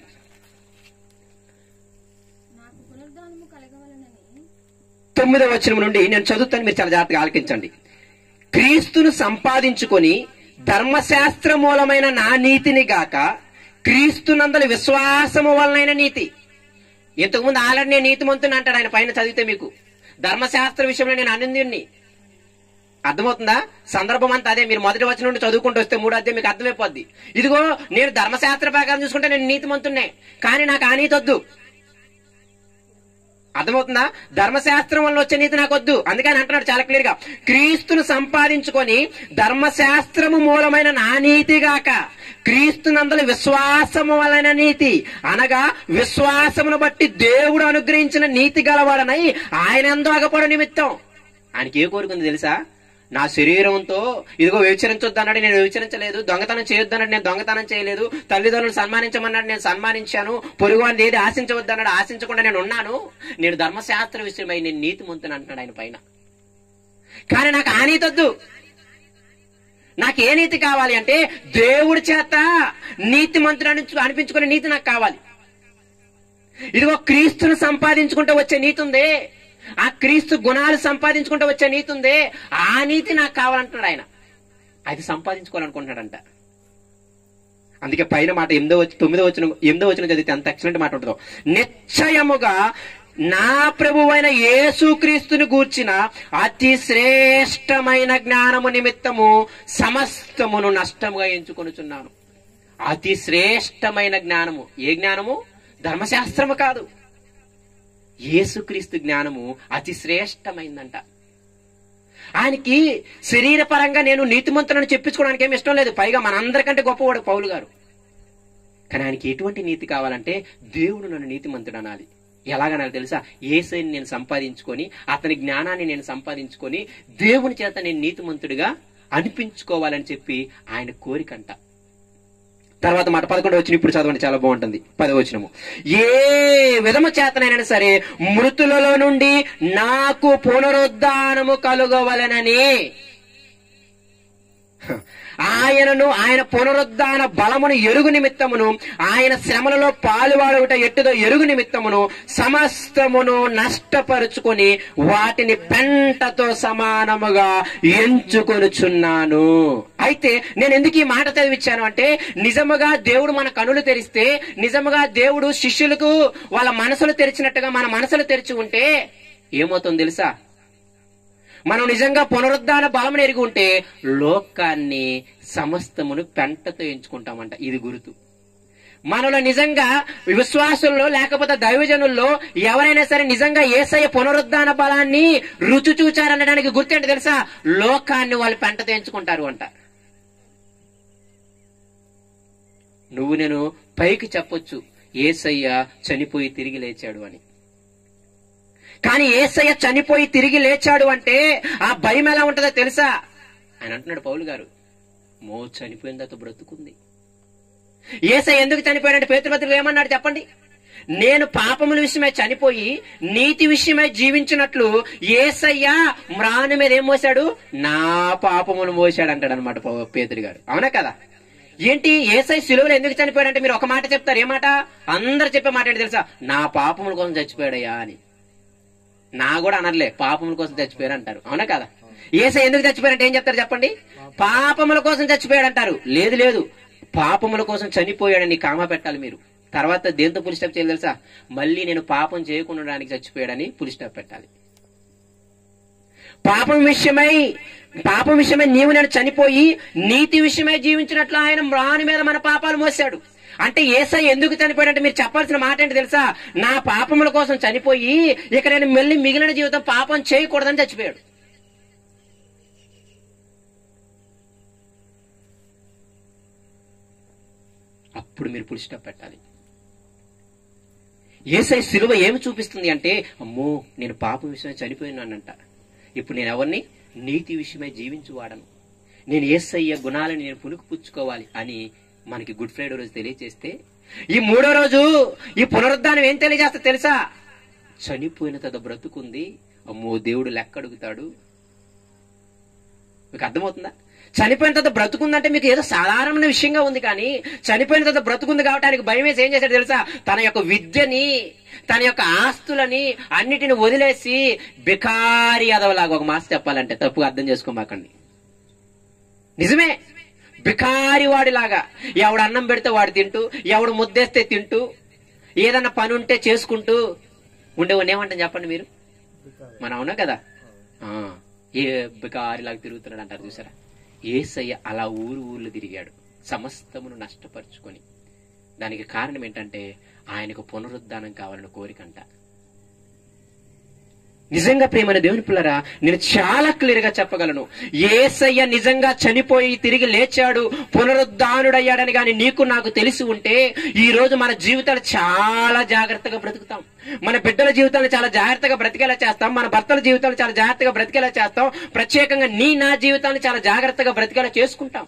9వ నుండి నేను చదువుతాను, మీరు చాలా జాగ్రత్తగా ఆలకించండి. క్రీస్తును సంపాదించుకొని ధర్మశాస్త్ర మూలమైన నా నీతిని గాక క్రీస్తునందలి విశ్వాసము వలనైన నీతి. ఇంతకుముందు ఆల్రెడీ నేను నీతిమంతుని అంటాడు ఆయన పైన చదివితే మీకు. ధర్మశాస్త్ర విషయంలో నేను అనిందుని. అర్థమవుతుందా? సందర్భం అంతా అదే. మీరు మొదటి వచనం నుండి చదువుకుంటూ వస్తే 3వ అధ్యాయం మీకు అర్థమైపోద్ది. ఇదిగో నేను ధర్మశాస్త్ర ప్రకారం చూసుకుంటే నేను నీతిమంతున్నే, కానీ నాకు ఆ నీతి వద్దు. అర్థమవుతుందా? ధర్మశాస్త్రం వల్ల వచ్చే నీతి నాకు వద్దు. అందుకని అంటున్నాడు చాలా క్లియర్ గా, క్రీస్తును సంపాదించుకొని ధర్మశాస్త్రము మూలమైన నా నీతిగాక క్రీస్తునందలి విశ్వాసము వలన నీతి, అనగా విశ్వాసమును బట్టి దేవుడు అనుగ్రహించిన నీతి గలవాడనై ఆయన యందు అగపడు నిమిత్తం. ఆయనకి ఏ కోరుకుంది తెలుసా? నా శరీరంతో ఇదిగో వ్యభిచరించొద్దన్నాడు, నేను వ్యభిచరించలేదు. దొంగతనం చేయొద్దన్నాడు, నేను దొంగతనం చేయలేదు. తల్లిదండ్రులు సన్మానించమన్నాడు, నేను సన్మానించాను. పొరుగువాడిని ఏది ఆశించవద్దన్నాడు, ఆశించకుండా నేను ఉన్నాను. నేను ధర్మశాస్త్ర విషయమై నేను నీతిమంతుని అంటున్నాడు ఆయన పైన. కానీ నాకు ఆ నీతి వద్దు. నాకు ఏ నీతి కావాలి అంటే దేవుడి చేత నీతిమంతుడు అనిపించుకునే నీతి నాకు కావాలి. ఇదిగో క్రీస్తును సంపాదించుకుంటూ వచ్చే నీతి ఉందే, ఆ క్రీస్తు గుణాలు సంపాదించుకుంటూ వచ్చే నీతి ఉందే, ఆ నీతి నాకు కావాలంటున్నాడు ఆయన. అది సంపాదించుకోవాలనుకుంటున్నాడంట. అందుకే పైన మాట 8వ వచనం చదివితే అంత ఎక్సలెంట్ మాట ఉంటుందో, నిశ్చయముగా నా ప్రభువైన యేసుక్రీస్తుని గూర్చిన అతి శ్రేష్టమైన జ్ఞానము నిమిత్తము సమస్తమును నష్టముగా ఎంచుకొనుచున్నాను. అతి శ్రేష్టమైన జ్ఞానము. ఏ జ్ఞానము? ధర్మశాస్త్రము కాదు, యేసుక్రీస్తు జ్ఞానము అతి శ్రేష్టమైందంట. ఆయనకి శరీరపరంగా నేను నీతిమంతులను చెప్పించుకోవడానికి ఏమి ఇష్టం లేదు. పైగా మనందరికంటే గొప్పవాడు పౌలు గారు. కానీ ఆయనకి ఎటువంటి నీతి కావాలంటే దేవుడు నన్ను నీతిమంతుడు అనాలి. ఎలాగనాలి తెలుసా? యేసుని నేను సంపాదించుకొని, అతని జ్ఞానాన్ని నేను సంపాదించుకొని దేవుని చేత నేను నీతిమంతుడిగా అనిపించుకోవాలని చెప్పి ఆయన కోరికంట. తర్వాత మాట 11వ వచనం ఇప్పుడు చదవండి, చాలా బాగుంటుంది. 10వ వచనము, ఏ విధము చేతనైనా సరే మృతులలో నుండి నాకు పునరుద్ధానము కలుగవలెనని ఆయన పునరుద్ధాన బలమును ఎరుగు నిమిత్తమును, ఆయన శ్రమలలో పాలువాడుట ఎట్టుదో ఎరుగు నిమిత్తమును సమస్తమును నష్టపరుచుకొని వాటిని పెంటతో సమానముగా ఎంచుకొనుచున్నాను. అయితే నేను ఎందుకు ఈ మాట చదివించాను అంటే, నిజముగా దేవుడు మన కనులు తెరిస్తే, నిజముగా దేవుడు శిష్యులకు వాళ్ళ మనసులు తెరిచినట్టుగా మన మనసులు తెరిచి ఉంటే ఏమవుతుందో తెలుసా? మనం నిజంగా పునరుద్ధాన బలమును ఎరిగి ఉంటే లోకాన్ని సమస్తమును పెంటతో ఎంచుకుంటామంట. ఇది గుర్తు. మనలో నిజంగా విశ్వాసుల్లో లేకపోతే దైవజనుల్లో ఎవరైనా సరే నిజంగా యేసయ్య పునరుద్ధాన బలాన్ని రుచి చూచారనడానికి గుర్తేంటి తెలుసా? లోకాన్ని వాళ్ళు పెంటతో ఎంచుకుంటారు అంట. నువ్వు నేను పైకి చెప్పొచ్చు యేసయ్య చనిపోయి తిరిగి లేచాడు అని, కానీ యేసయ్య చనిపోయి తిరిగి లేచాడు అంటే ఆ భయం ఎలా ఉంటుందో తెలుసా? ఆయన అంటున్నాడు పౌలు గారు, చనిపోయిన తర్వాత బ్రతుకుంది. యేసయ్య ఎందుకు చనిపోయాడంటే పేతురు పత్రికలో ఏమన్నాడు చెప్పండి? నేను పాపముల విషయమై చనిపోయి నీతి విషయమై జీవించినట్లు యేసయ్య మ్రాను మీద ఏం మోసాడు? నా పాపములు మోసాడు అంటాడు అనమాట పేతురు గారు. అవునా కదా? ఏంటి యేసయ్య సిలువలో ఎందుకు చనిపోయాడంటే మీరు ఒక మాట చెప్తారు. ఏ మాట? అందరు చెప్పే మాట ఏంటి తెలుసా? నా పాపముల కోసం చచ్చిపోయాడయ్యా అని. నా కూడా అనర్లే, పాపముల కోసం చచ్చిపోయారు అంటారు. అవునా కదా? యేసయ్య ఎందుకు చచ్చిపోయారంటే ఏం చెప్తారు చెప్పండి? పాపముల కోసం చచ్చిపోయాడు అంటారు. లేదు లేదు, పాపముల కోసం చనిపోయాడని కామా పెట్టాలి మీరు. తర్వాత దేంతో పులి స్టాప్ చేయాలి తెలుసా? మళ్ళీ నేను పాపం చేయకుండా చచ్చిపోయాడని పులి స్టాప్ పెట్టాలి. పాపం విషయమై నీవు నేను చనిపోయి నీతి విషయమై జీవించినట్లు ఆయన రాని మీద మన పాపాలు మోసాడు. అంటే యేసయ్య ఎందుకు చనిపోయాడంటే మీరు చెప్పాల్సిన మాట ఏంటి తెలుసా? నా పాపముల కోసం చనిపోయి ఇక నేను మళ్ళీ మిగిలిన జీవితం పాపం చేయకూడదని చచ్చిపోయాడు. అప్పుడు మీరు ఫుల్ స్టాప్ పెట్టాలి. యేసయ్య సిలువ ఏమి చూపిస్తుంది అంటే, అమ్మో నేను పాపం విషయమై చనిపోయినానంట, ఇప్పుడు నేను ఎవరిని? నీతి విషయమై జీవించువాడను, నేను యేసయ్య గుణాలను నేను పులుకు పుచ్చుకోవాలి అని మనకి గుడ్ ఫ్రైడే రోజు తెలియజేస్తే, ఈ మూడో రోజు ఈ పునరుద్ధానం ఏం తెలియజేస్తా తెలుసా? చనిపోయిన తద బ్రతుకుంది. అమ్మో దేవుడు లెక్క అడుగుతాడు. మీకు అర్థమవుతుందా? చనిపోయిన తర్వాత బ్రతుకుందంటే మీకు ఏదో సాధారణమైన విషయంగా ఉంది, కానీ చనిపోయిన తర్వాత బ్రతుకుంది కాబట్టి భయం వేసి ఏం చేశాడు తెలుసా? తన యొక్క విద్యని, తన యొక్క ఆస్తులని అన్నిటిని వదిలేసి బికారి అదవలాగా, ఒక మాట చెప్పాలంటే తప్పుగా అర్థం చేసుకోమాకండి, నిజమే, బికారి వాడిలాగా ఎవడు అన్నం పెడితే వాడు తింటూ, ఎవడు ముద్దేస్తే తింటూ, ఏదన్నా పని ఉంటే చేసుకుంటూ ఉండేవాడిని ఏమంటాం చెప్పండి మీరు? మనం అవునా కదా? ఏ బికారిలాగా తిరుగుతున్నాడు అంటారు చూసారా? యేసయ్య అలా ఊర్లు తిరిగాడు సమస్తమును నష్టపరుచుకొని. దానికి కారణం ఏంటంటే ఆయనకు పునరుద్ధానం కావాలని కోరికంట. నిజంగా ప్రియమైన దేవుని పిల్లరా, నేను చాలా క్లియర్ గా చెప్పగలను, యేసయ్య నిజంగా చనిపోయి తిరిగి లేచాడు, పునరుద్ధానుడయ్యాడని గాని నీకు నాకు తెలిసి ఉంటే ఈ రోజు మన జీవితాలు చాలా జాగ్రత్తగా బ్రతుకుతాం. మన బిడ్డల జీవితాలను చాలా జాగ్రత్తగా బ్రతికేలా చేస్తాం, మన భర్తల జీవితాలు చాలా జాగ్రత్తగా బ్రతికేలా చేస్తాం, ప్రత్యేకంగా నా జీవితాన్ని చాలా జాగ్రత్తగా బ్రతికేలా చేసుకుంటాం.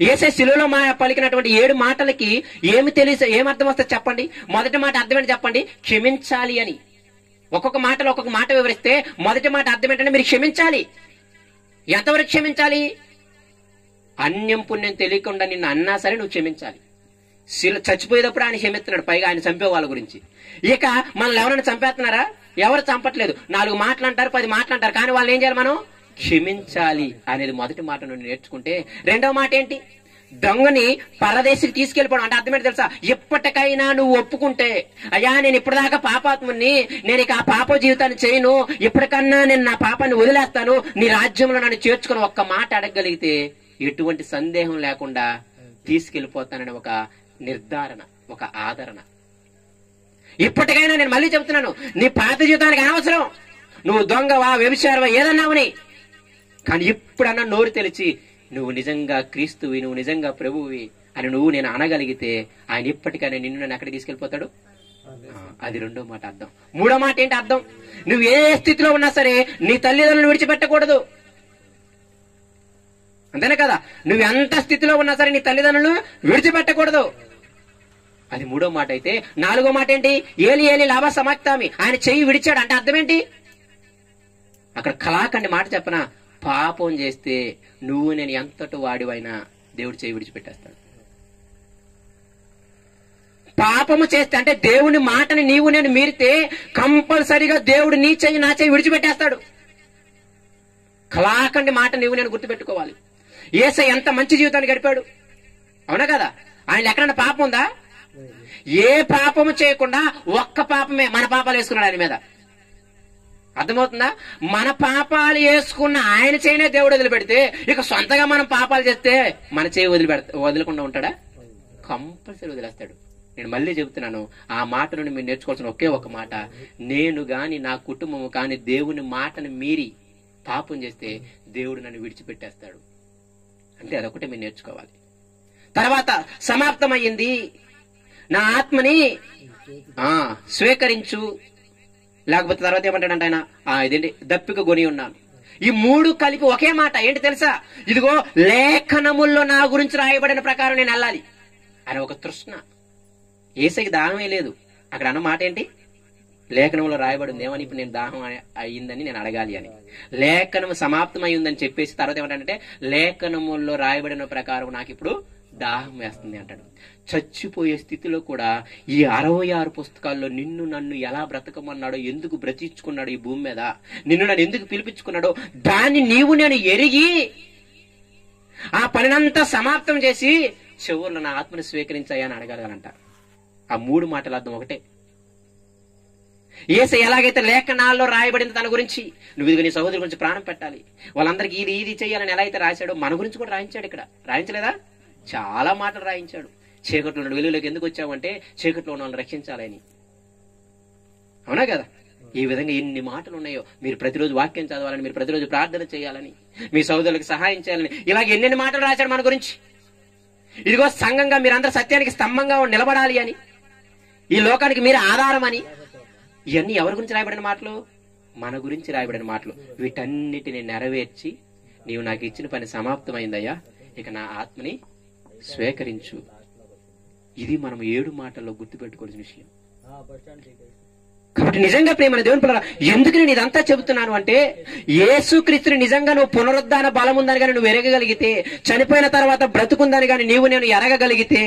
యేసయ్య శిలువలో పలికినటువంటి 7 మాటలకి ఏం అర్థం వస్తుంది చెప్పండి? మొదటి మాట అర్థం ఏంటి చెప్పండి? క్షమించాలి అని. ఒక్కొక్క మాటలో ఒక్కొక్క మాట వివరిస్తే మొదటి మాట అర్థం ఏంటంటే మీరు క్షమించాలి. ఎంతవరకు క్షమించాలి? అన్యం పుణ్యం తెలియకుండా నిన్ను అన్నా సరే నువ్వు క్షమించాలి. చచ్చిపోయేటప్పుడు ఆయన క్షమిస్తున్నాడు, పైగా ఆయన చంపే వాళ్ళ గురించి. ఇక మనల్ని ఎవరైనా చంపేస్తున్నారా? ఎవరు చంపట్లేదు. 4 మాటలు అంటారు, 10 మాటలు అంటారు, కానీ వాళ్ళు ఏం చేయాలి? మనం క్షమించాలి అనేది మొదటి మాట నుండి నేర్చుకుంటే, రెండవ మాట ఏంటి? దొంగని పరదేశికి తీసుకెళ్ళిపోవడం. అంటే అర్థమేంటి తెలుసా? ఎప్పటికైనా నువ్వు ఒప్పుకుంటే, అయ్యా నేను ఇప్పటిదాకా పాపాత్ముని, నేను ఇక ఆ పాప జీవితాన్ని చేయను, ఇప్పటికన్నా నేను నా పాపాన్ని వదిలేస్తాను, నీ రాజ్యంలో నన్ను చేర్చుకుని ఒక్క మాట అడగగలిగితే ఎటువంటి సందేహం లేకుండా తీసుకెళ్లిపోతానని ఒక నిర్ధారణ, ఒక ఆదరణ. ఇప్పటికైనా నేను మళ్ళీ చెబుతున్నాను, నీ పాత జీవితానికి అనవసరం, నువ్వు దొంగవా, వ్యభిచారవా, ఏదన్నావని, కానీ ఇప్పుడన్నా నోరు తెలిసి నువ్వు నిజంగా క్రీస్తువి, నువ్వు నిజంగా ప్రభువి అని నేను అనగలిగితే ఆయన ఇప్పటికైనా నిన్ను నన్ను ఎక్కడికి తీసుకెళ్లిపోతాడు. అది రెండో మాట అర్థం. మూడో మాట ఏంటి అర్థం? నువ్వు ఏ స్థితిలో ఉన్నా సరే నీ తల్లిదండ్రులను విడిచిపెట్టకూడదు, అంతేనే కదా? నువ్వు ఎంత స్థితిలో ఉన్నా సరే నీ తల్లిదండ్రులను విడిచిపెట్టకూడదు, అది మూడో మాట. అయితే నాలుగో మాట ఏంటి? ఏలి ఏలి లాభ సమాక్తామి, ఆయన చెయ్యి విడిచాడు అంటే అర్థం ఏంటి? అక్కడ కలాకండి మాట చెప్పనా, పాపం చేస్తే నువ్వు నేను ఎంతటి వాడివైనా దేవుడు చేయి విడిచిపెట్టేస్తాడు. పాపము చేస్తే అంటే దేవుని మాటని నీవు నేను మీరితే కంపల్సరిగా దేవుడు నీ చెయ్యి నా చెయ్యి విడిచిపెట్టేస్తాడు. కలాకండి మాట నీవు నేను గుర్తుపెట్టుకోవాలి. యేసయ్య ఎంత మంచి జీవితాన్ని గడిపాడు, అవునా కదా? ఆయన ఎక్కడన్నా పాపం ఉందా? ఏ పాపము చేయకుండా ఒక్క పాపమే, మన పాపాలు వేసుకున్నాడు ఆయన మీద. అర్థమవుతుందా? మన పాపాలు వేసుకున్న ఆయన చేయనే దేవుడు వదిలిపెడితే, ఇక సొంతగా మనం పాపాలు చేస్తే మన చేయి వదలకుండా ఉంటాడా? కంపల్సరీ వదిలేస్తాడు. నేను మళ్ళీ చెబుతున్నాను, ఆ మాట నుండి మీరు నేర్చుకోవాల్సిన ఒకే ఒక మాట, నేను గాని నా కుటుంబము కాని దేవుని మాటను మీరి పాపం చేస్తే దేవుడు నన్ను విడిచిపెట్టేస్తాడు. అంటే అదొకటే మీరు నేర్చుకోవాలి. తర్వాత సమాప్తమయ్యింది, నా ఆత్మని స్వీకరించు, లేకపోతే తర్వాత ఏమంటాడంటే ఆయన ఇదేంటి దప్పిక కొని ఉన్నాను. ఈ మూడు కలిపి ఒకే మాట ఏంటి తెలుసా? ఇదిగో లేఖనముల్లో నా గురించి రాయబడిన ప్రకారం నేను వెళ్ళాలి అని ఒక తృష్ణ. యేసయ్యకి దాహమే లేదు. అక్కడ అన్న మాట ఏంటి? లేఖనంలో రాయబడింది ఏమని? ఇప్పుడు నేను దాహం అయ్యిందని నేను అడగాలి అని. లేఖనం సమాప్తం అయ్యిందని చెప్పేసి తర్వాత ఏమంటాడంటే లేఖనముల్లో రాయబడిన ప్రకారం నాకు ఇప్పుడు దాహం వేస్తుంది అంటాడు. చచ్చిపోయే స్థితిలో కూడా ఈ 66 పుస్తకాల్లో నిన్ను నన్ను ఎలా బ్రతకమన్నాడో, ఎందుకు బ్రతికించుకున్నాడు ఈ భూమి మీద, నిన్ను నన్ను ఎందుకు పిలిపించుకున్నాడో దాన్ని నీవు నేను ఎరిగి ఆ పనినంతా సమాప్తం చేసి చివరిలో నా ఆత్మను స్వీకరించాయని అడగలగలంట. ఆ మూడు మాటల అర్థం ఒకటే. యేసు ఎలాగైతే లేఖనాల్లో రాయబడింది తన గురించి, నువ్వు ఇదిగో నీ సహోదరు గురించి ప్రాణం పెట్టాలి, వాళ్ళందరికీ ఇది చేయాలని ఎలా అయితే రాశాడో మన గురించి కూడా రాయించాడు. ఇక్కడ రాయించలేదా? చాలా మాటలు రాయించాడు. చీకట్లో ఉన్న వెలుగులోకి ఎందుకు వచ్చావంటే చీకట్లో ఉన్న వాళ్ళని రక్షించాలని. అవునా కదా? ఈ విధంగా ఎన్ని మాటలు ఉన్నాయో. మీరు ప్రతిరోజు వాక్యం చదవాలని, మీరు ప్రతిరోజు ప్రార్థన చేయాలని, మీ సహోదరులకు సహాయం చేయాలని, ఇలాగ ఎన్నెన్ని మాటలు రాశాడు మన గురించి. ఇదిగో సంఘంగా మీరందరూ సత్యానికి స్తంభంగా నిలబడాలి అని, ఈ లోకానికి మీరు ఆధారం అని. ఇవన్నీ ఎవరి గురించి రాయబడిన మాటలు? మన గురించి రాయబడిన మాటలు. వీటన్నిటిని నెరవేర్చి నీవు నాకు ఇచ్చిన పని సమాప్తమైందయ్యా, ఇక నా ఆత్మని స్వీకరించు. ఇది మనం 7 మాటల్లో గుర్తుపెట్టుకోవాల్సిన విషయం. కాబట్టి నిజంగా ప్రేమ దేవుని పిల్లరా, ఎందుకు నేను ఇదంతా చెబుతున్నాను అంటే, యేసుక్రీస్తుని నిజంగా నువ్వు పునరుద్ధాన బలం ఉందని కానీ నువ్వు ఎరగగలిగితే, చనిపోయిన తర్వాత బ్రతుకుందని కానీ నేను ఎరగగలిగితే,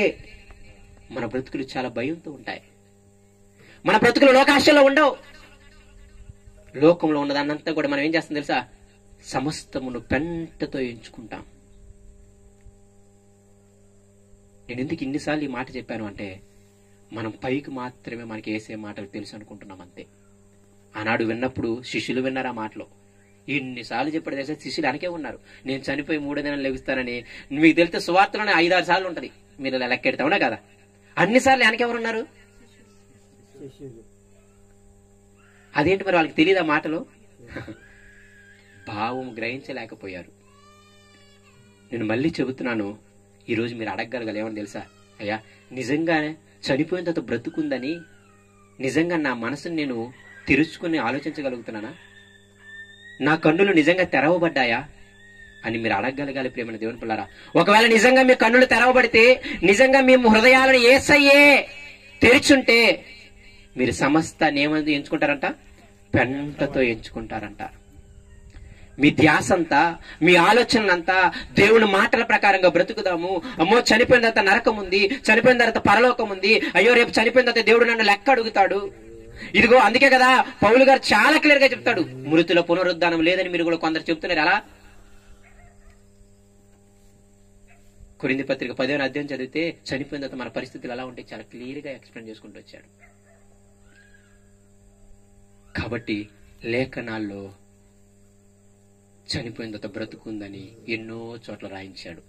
మన బ్రతుకులు చాలా భయంతో ఉంటాయి. మన బ్రతుకులు లోకాశల్లో ఉండవు. లోకంలో ఉన్నదాన్నంతా కూడా మనం ఏం చేస్తాం తెలుసా? సమస్తమును పెంటతో ఎంచుకుంటాం. నేను ఎందుకు ఇన్నిసార్లు ఈ మాట చెప్పాను అంటే, మనం పైకి మాత్రమే మనకి వేసే మాటలు తెలుసు అనుకుంటున్నాం అంతే. ఆనాడు విన్నప్పుడు శిష్యులు విన్నారు ఆ మాటలో. ఎన్నిసార్లు చెప్పాడు తెలుసా? శిష్యులు అనకే ఉన్నారు, నేను చనిపోయి 3 దినాలు లెగుస్తానని. మీకు తెలిస్తే సువార్తలోనే 5-6 సార్లు ఉంటది, మీరు లెక్కెడతా అవునా కదా? అన్నిసార్లు వెనకెవరున్నారు? అదేంటి మరి వాళ్ళకి తెలియదు ఆ మాటలు? భావం గ్రహించలేకపోయారు. నేను మళ్ళీ చెబుతున్నాను, ఈరోజు మీరు అడగగలగాలి ఏమని తెలుసా? అయ్యా, నిజంగా చనిపోయిన తర్వాత బ్రతుకుందని నిజంగా నా మనసుని నేను తెరుచుకుని ఆలోచించగలుగుతున్నానా? నా కన్నులు నిజంగా తెరవబడ్డాయా అని మీరు అడగగలగాలి ప్రేమ దేవుని పిల్లారా. ఒకవేళ నిజంగా మీ కన్నులు తెరవబడితే, నిజంగా మీ హృదయాలను యేసయ్యే తెరిచుంటే, మీరు సమస్తాన్ని ఏమని ఎంచుకుంటారంట? పెంటతో ఎంచుకుంటారంట. మీ ధ్యాసంతా, మీ ఆలోచనలంతా దేవుని మాటల ప్రకారంగా బ్రతుకుదాము. అమ్మో చనిపోయిన తర్వాత నరకం ఉంది, చనిపోయిన తర్వాత పరలోకం ఉంది, అయ్యో రేపు చనిపోయిన తర్వాత దేవుడు నన్ను లెక్క అడుగుతాడు. ఇదిగో అందుకే కదా పౌలు గారు చాలా క్లియర్ గా చెప్తాడు, మృతుల పునరుద్ధానం లేదని మీరు కూడా కొందరు చెప్తున్నారు. అలా కొరింథీ పత్రిక 10వ అధ్యాయం చదివితే చనిపోయిన తర్వాత మన పరిస్థితులు ఎలా ఉంటాయి చాలా క్లియర్ గా ఎక్స్ప్లెయిన్ చేసుకుంటూ వచ్చాడు. కాబట్టి లేఖనాల్లో చనిపోయిన తర్వాత బ్రతుకుందని ఎన్నో చోట్ల రాయించాడు.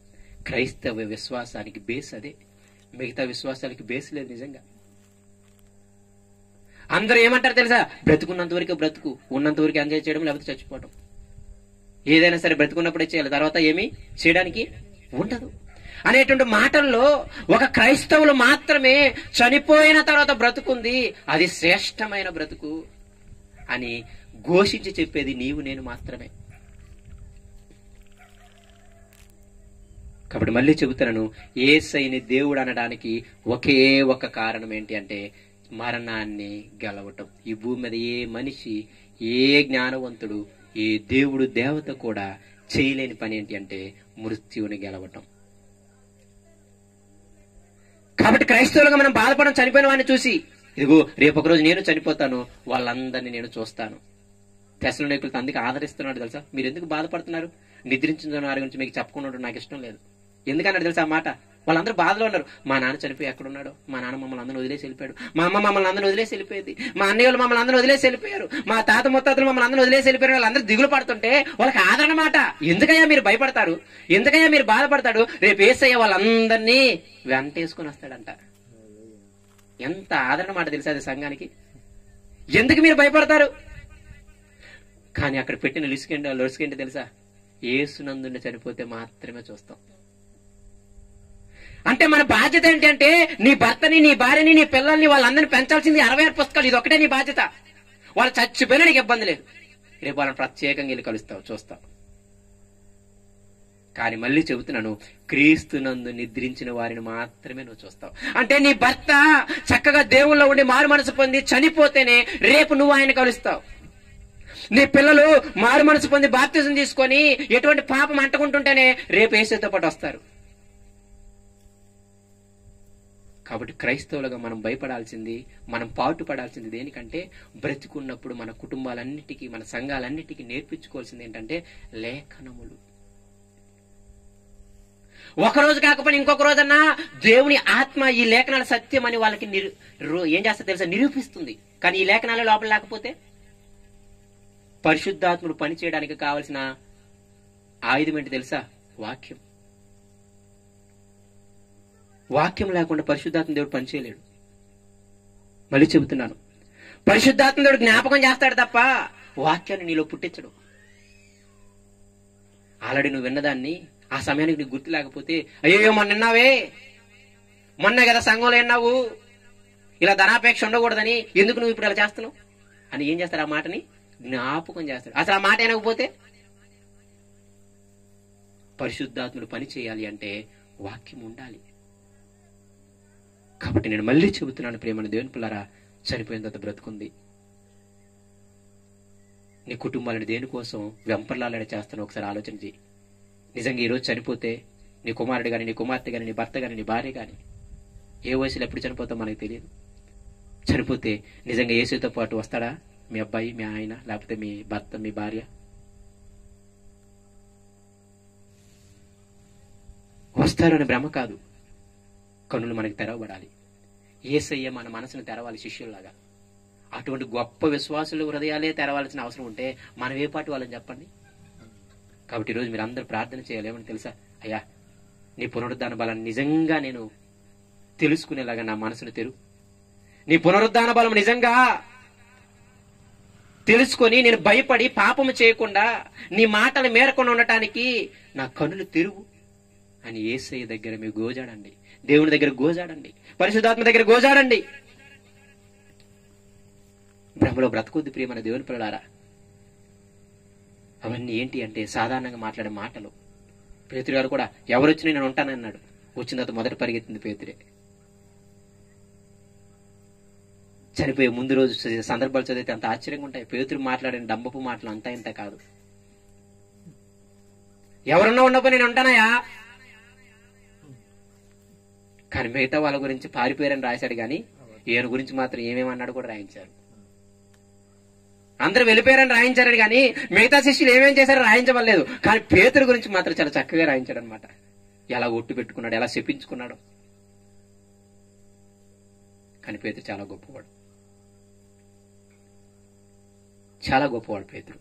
క్రైస్తవ విశ్వాసానికి బేస్ అదే, మిగతా విశ్వాసాలకి బేస్ లేదు. నిజంగా అందరూ ఏమంటారు తెలుసా? బ్రతుకున్నంత వరకు బ్రతుకు, ఉన్నంత వరకు ఎంజాయ్ చేయడం, లేకపోతే చచ్చిపోవడం. ఏదైనా సరే బ్రతుకున్నప్పుడే చేయాలి, తర్వాత ఏమీ చేయడానికి ఉండదు అనేటువంటి మాటల్లో ఒక క్రైస్తవులు మాత్రమే చనిపోయిన తర్వాత బ్రతుకుంది, అది శ్రేష్టమైన బ్రతుకు అని ఘోషించి చెప్పేది నీవు నేను మాత్రమే. కాబట్టి మళ్ళీ చెబుతున్నాను, యేసయ్యని దేవుడు అనడానికి ఒకే ఒక కారణం ఏంటి అంటే మరణాన్ని గెలవటం. ఈ భూమి మీద ఏ మనిషి, ఏ జ్ఞానవంతుడు, ఏ దేవుడు దేవత కూడా చేయలేని పని ఏంటి అంటే మృత్యువుని గెలవటం. కాబట్టి క్రైస్తవులుగా మనం బాధపడడం చనిపోయిన వాడిని చూసి, ఇదిగో రేపు ఒక రోజు నేను చనిపోతాను, వాళ్ళందరినీ నేను చూస్తాను. తెస్సలోనికీయులతో అందుకే ఆదరిస్తున్నాడు తెలుసా. మీరు ఎందుకు బాధపడుతున్నారు? నిద్రించిన వారి గురించి మీకు చెప్పుకున్నాడు నాకు ఇష్టం లేదు. ఎందుకన్నాడు తెలుసా ఆ మాట? వాళ్ళందరూ బాధలో ఉన్నారు. మా నాన్న చనిపోయి ఎక్కడున్నాడు, మా నాన్న మమ్మల్ని అందరూ వదిలేసి వెళ్ళిపోయాడు, మా అమ్మ మమ్మల్ని అందరూ వదిలేసి వెళ్ళిపోయింది, మా అన్నయ్య వాళ్ళు మమ్మల్ని అందరూ వదిలేసి వెళ్ళిపోయారు, మా తాత ముత్తాతలు మమ్మల్ని అందరూ వదిలేసి వెళ్ళిపోయారు. వాళ్ళందరూ దిగులు పడుతుంటే వాళ్ళకి ఆదరణ మాట. ఎందుకయ్యా మీరు భయపడతారు? ఎందుకయ్యా మీరు బాధపడతాడు? రేపు యేసయ్య వాళ్ళందరినీ వెంటేసుకుని వస్తాడంట. ఎంత ఆదరణ మాట తెలుసా అది సంఘానికి. ఎందుకు మీరు భయపడతారు? కానీ అక్కడ పెట్టిన లొసుకేంటి తెలుసా? యేసునందుండి చనిపోతే మాత్రమే చూస్తాం. అంటే మన బాధ్యత ఏంటి అంటే నీ భర్తని, నీ భార్యని, నీ పిల్లల్ని, వాళ్ళందరినీ పెంచాల్సింది 66 పుస్తకాలు. ఇది ఒకటే నీ బాధ్యత. వాళ్ళు చచ్చిపోయినా నీకు ఇబ్బంది లేదు. రేపు వాళ్ళని ప్రత్యేకంగా వెళ్ళి కలుస్తావు, చూస్తావు. కానీ మళ్ళీ చెబుతున్నాను, క్రీస్తునందు నిద్రించిన వారిని మాత్రమే నువ్వు చూస్తావు. అంటే నీ భర్త చక్కగా దేవుళ్ళో ఉండి మారు మనసు పొంది చనిపోతేనే రేపు నువ్వు ఆయన కలుస్తావు. నీ పిల్లలు మారు మనసు పొంది బాప్తిజం తీసుకొని ఎటువంటి పాపం అంటుకుంటుంటేనే రేపు యేసుతో పాటు వస్తారు. కాబట్టి క్రైస్తవులుగా మనం భయపడాల్సింది, మనం పాటు పడాల్సింది దేనికంటే బ్రతికున్నప్పుడు మన కుటుంబాలన్నిటికీ, మన సంఘాలన్నిటికీ నేర్పించుకోవాల్సింది ఏంటంటే లేఖనములు. ఒకరోజు కాకపోయినా ఇంకొక రోజన్నా దేవుని ఆత్మ ఈ లేఖనాల సత్యం అని వాళ్ళకి ఏం చేస్తా తెలుసా? నిరూపిస్తుంది. కానీ ఈ లేఖనాల లోపల లేకపోతే పరిశుద్ధాత్ముడు పని చేయడానికి కావలసిన ఆయుధం ఏంటి తెలుసా? వాక్యం. వాక్యం లేకుండా పరిశుద్ధాత్మ దేవుడు పని చేయలేడు. మళ్ళీ చెబుతున్నాను, పరిశుద్ధాత్మ దేవుడు జ్ఞాపకం చేస్తాడు తప్ప వాక్యాన్ని నీలో పుట్టించడు. ఆల్రెడీ నువ్వు విన్నదాన్ని ఆ సమయానికి నీకు గుర్తు లేకపోతే, అయ్యో మొన్న విన్నావే, మొన్నే కదా సంఘంలో విన్నావు, ఇలా ధనాపేక్ష ఉండకూడదని, ఎందుకు నువ్వు ఇప్పుడు ఇలా చేస్తున్నావు అని ఏం చేస్తాడు? ఆ మాటని జ్ఞాపకం చేస్తాడు. అసలు ఆ మాట వినకపోతే పరిశుద్ధాత్ముడు పని చేయాలి అంటే వాక్యం ఉండాలి. కాబట్టి నేను మళ్ళీ చెబుతున్నాను, ప్రేమను దేవుని పిల్లరా, చనిపోయిన తర్వాత బ్రతుకుంది. నీ కుటుంబాలను దేనికోసం వెంపర్లాలని చేస్తాను ఒకసారి ఆలోచన చేయి. నిజంగా ఈరోజు చనిపోతే నీ కుమారుడు కానీ, నీ కుమార్తె కానీ, నీ భర్త కానీ, నీ భార్య కానీ, ఏ వయసులో ఎప్పుడు చనిపోతావు మనకు తెలియదు. చనిపోతే నిజంగా యేసుతో పాటు వస్తాడా మీ అబ్బాయి, మీ ఆయన, లేకపోతే మీ భర్త, మీ భార్య? వస్తారు అని భ్రమ కాదు. కన్నులు మనకి తెరవబడాలి. యేసయ్య మన మనసును తెరవాలి శిష్యుల్లాగా. అటువంటి గొప్ప విశ్వాసులు హృదయాలే తెరవాల్సిన అవసరం ఉంటే మనం ఏ పాటు వాళ్ళని చెప్పండి. కాబట్టి ఈరోజు మీరు అందరూ ప్రార్థన చేయాలి. ఏమని తెలుసా? అయ్యా, నీ పునరుద్ధాన బలాన్ని నిజంగా నేను తెలుసుకునేలాగా నా మనసును తెరు. నీ పునరుద్ధాన బలం నిజంగా తెలుసుకొని నేను భయపడి పాపము చేయకుండా నీ మాటలు మేరకుండా ఉండటానికి నా కన్నులు తెరువు అని యేసయ్య దగ్గర మీరు గోజాడండి. దేవుని దగ్గర గోజాడండి. పరిశుద్ధాత్మ దగ్గర గోజాడండి. భ్రమలో బ్రతకొద్దు ప్రియమైన దేవుని పిల్లలారా. అవన్నీ ఏంటి అంటే సాధారణంగా మాట్లాడే మాటలు. పేతురు గారు కూడా ఎవరు వచ్చి నేను ఉంటానన్నాడు. వచ్చిన తర్వాత మొదట పరిగెత్తింది పేతురే. చనిపోయే ముందు రోజు సందర్భాలు చదివితే అంత ఆశ్చర్యంగా ఉంటాయి. పేతురు మాట్లాడిన డంబపు మాటలు అంతా ఇంత కాదు. ఎవరన్నా ఉన్నప్పుడు నేను ఉంటానయా, కానీ మిగతా వాళ్ళ గురించి పారిపోయారని రాశాడు. కానీ ఈయన గురించి మాత్రం ఏమేమన్నాడు కూడా రాయించారు. అందరూ వెళ్ళిపోయారని రాయించారని కానీ మిగతా శిష్యులు ఏమేం చేశారో రాయించవలేదు. కానీ పేతురు గురించి మాత్రం చాలా చక్కగా రాయించాడు అనమాట. ఎలా ఒట్టు పెట్టుకున్నాడు, ఎలా శపించుకున్నాడు. కానీ పేతురు చాలా గొప్పవాడు, చాలా గొప్పవాడు పేతురు.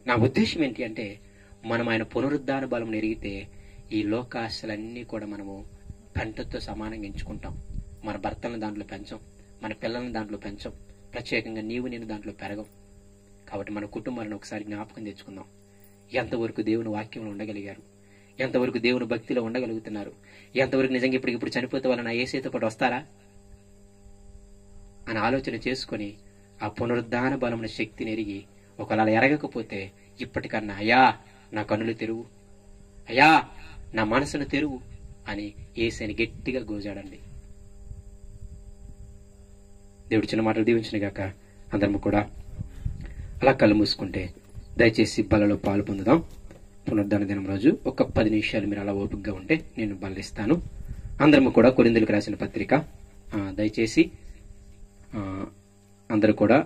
నా ఉద్దేశం ఏంటి అంటే, మనం ఆయన పునరుద్ధాన బలం ఎరిగితే ఈ లోకాశలన్నీ కూడా మనము పంటతో సమానంగా ఎంచుకుంటాం. మన భర్తలను దాంట్లో పెంచం, మన పిల్లల్ని దాంట్లో పెంచం, ప్రత్యేకంగా నీవు నేను దాంట్లో పెరగం. కాబట్టి మన కుటుంబాలను ఒకసారి జ్ఞాపకం తెచ్చుకుందాం. ఎంతవరకు దేవుని వాక్యంలో ఉండగలిగారు, ఎంతవరకు దేవుని భక్తిలో ఉండగలుగుతున్నారు, ఎంతవరకు నిజంగా ఇప్పటికిప్పుడు చనిపోతే వాళ్ళ యేసుతో పాటు వస్తారా అని ఆలోచన చేసుకుని ఆ పునరుద్ధాన బలమైన శక్తిని ఎరిగి, ఒకవేళ ఎరగకపోతే ఇప్పటికన్నా అయ్యా నా కన్నులు తెరువు, అయ్యా నా మనసును తెరువు అని యేసుని గట్టిగా గోజాడండి. దేవుడి చిన్న మాటలు దీవించిన గాక. అందరము కూడా అలా కళ్ళు మూసుకుంటే దయచేసి బలలో పాలు పొందుదాం. పునరుద్ధాన దినం రోజు ఒక 10 నిమిషాలు మీరు అలా ఓపికగా ఉంటే నేను బలిస్తాను. అందరము కూడా కొరింథీయులకు రాసిన పత్రిక దయచేసి అందరూ కూడా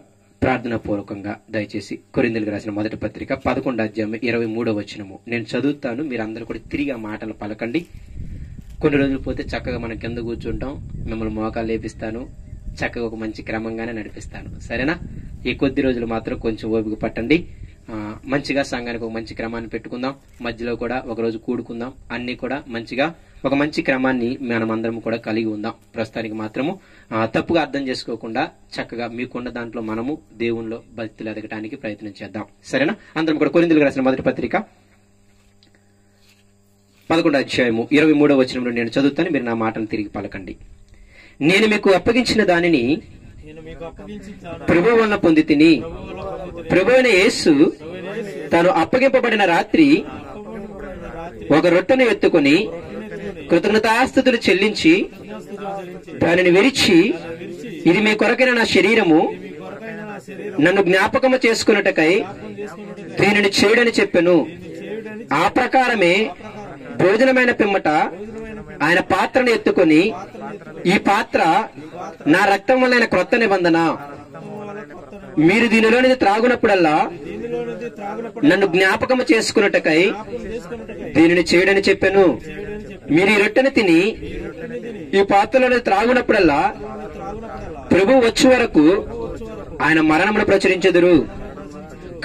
ప్రార్థనా పూర్వకంగా దయచేసి కొరింథీయులకు రాసిన మొదటి పత్రిక 11వ అధ్యాయం 23వ వచనము నేను చదువుతాను. మీరు అందరూ కూడా తిరిగి ఆ మాటలు పలకండి. కొన్ని రోజులు పోతే చక్కగా మనం కింద కూర్చుంటాం, మిమ్మల్ని మోకాలు లేపిస్తాను, చక్కగా ఒక మంచి క్రమంగానే నడిపిస్తాను. సరేనా? ఈ కొద్ది రోజులు మాత్రం కొంచెం ఓపిక పట్టండి. మంచిగా సంఘానికి ఒక మంచి క్రమాన్ని పెట్టుకుందాం. మధ్యలో కూడా ఒక రోజు కూడుకుందాం. అన్ని కూడా మంచిగా ఒక మంచి క్రమాన్ని మనం అందరం కూడా కలిగి ఉందాం. ప్రస్తుతానికి మాత్రము తప్పుగా అర్థం చేసుకోకుండా చక్కగా మీకున్న దాంట్లో మనము దేవునిలో భక్తులు ఎదగడానికి ప్రయత్నం చేద్దాం. సరేనా? అందరం కూడా కొరింథీయులకు రాసిన మొదటి పత్రిక 11వ అధ్యాయము 23వ వచనంలో నేను చదువుతాను. మీరు నా మాటను తిరిగి పలకండి. నేను మీకు అప్పగించిన దానిని ప్రభువు వలన పొంది తిని, ప్రభువైన యేసు తాను అప్పగింపబడిన రాత్రి ఒక రొట్టెను ఎత్తుకొని కృతజ్ఞతాస్తుతులు చెల్లించి దానిని విరిచి, ఇది మీ కొరకైన నా శరీరము, నన్ను జ్ఞాపకము చేసుకున్నటకై దీనిని చేయడని చెప్పెను. ఆ ప్రకారమే భోజనమైన పిమ్మట ఆయన పాత్రను ఎత్తుకొని, ఈ పాత్ర నా రక్తం వలన క్రొత్త నిబంధన, మీరు దీనిలోనిది త్రాగునప్పుడల్లా నన్ను జ్ఞాపకము చేసుకున్నటకై దీనిని చేయడని చెప్పాను. మీరు ఈ రొట్టెను తిని ఈ పాత్రలోని త్రాగునప్పుడల్లా ప్రభు వచ్చే వరకు ఆయన మరణమును ప్రచురించెదరు.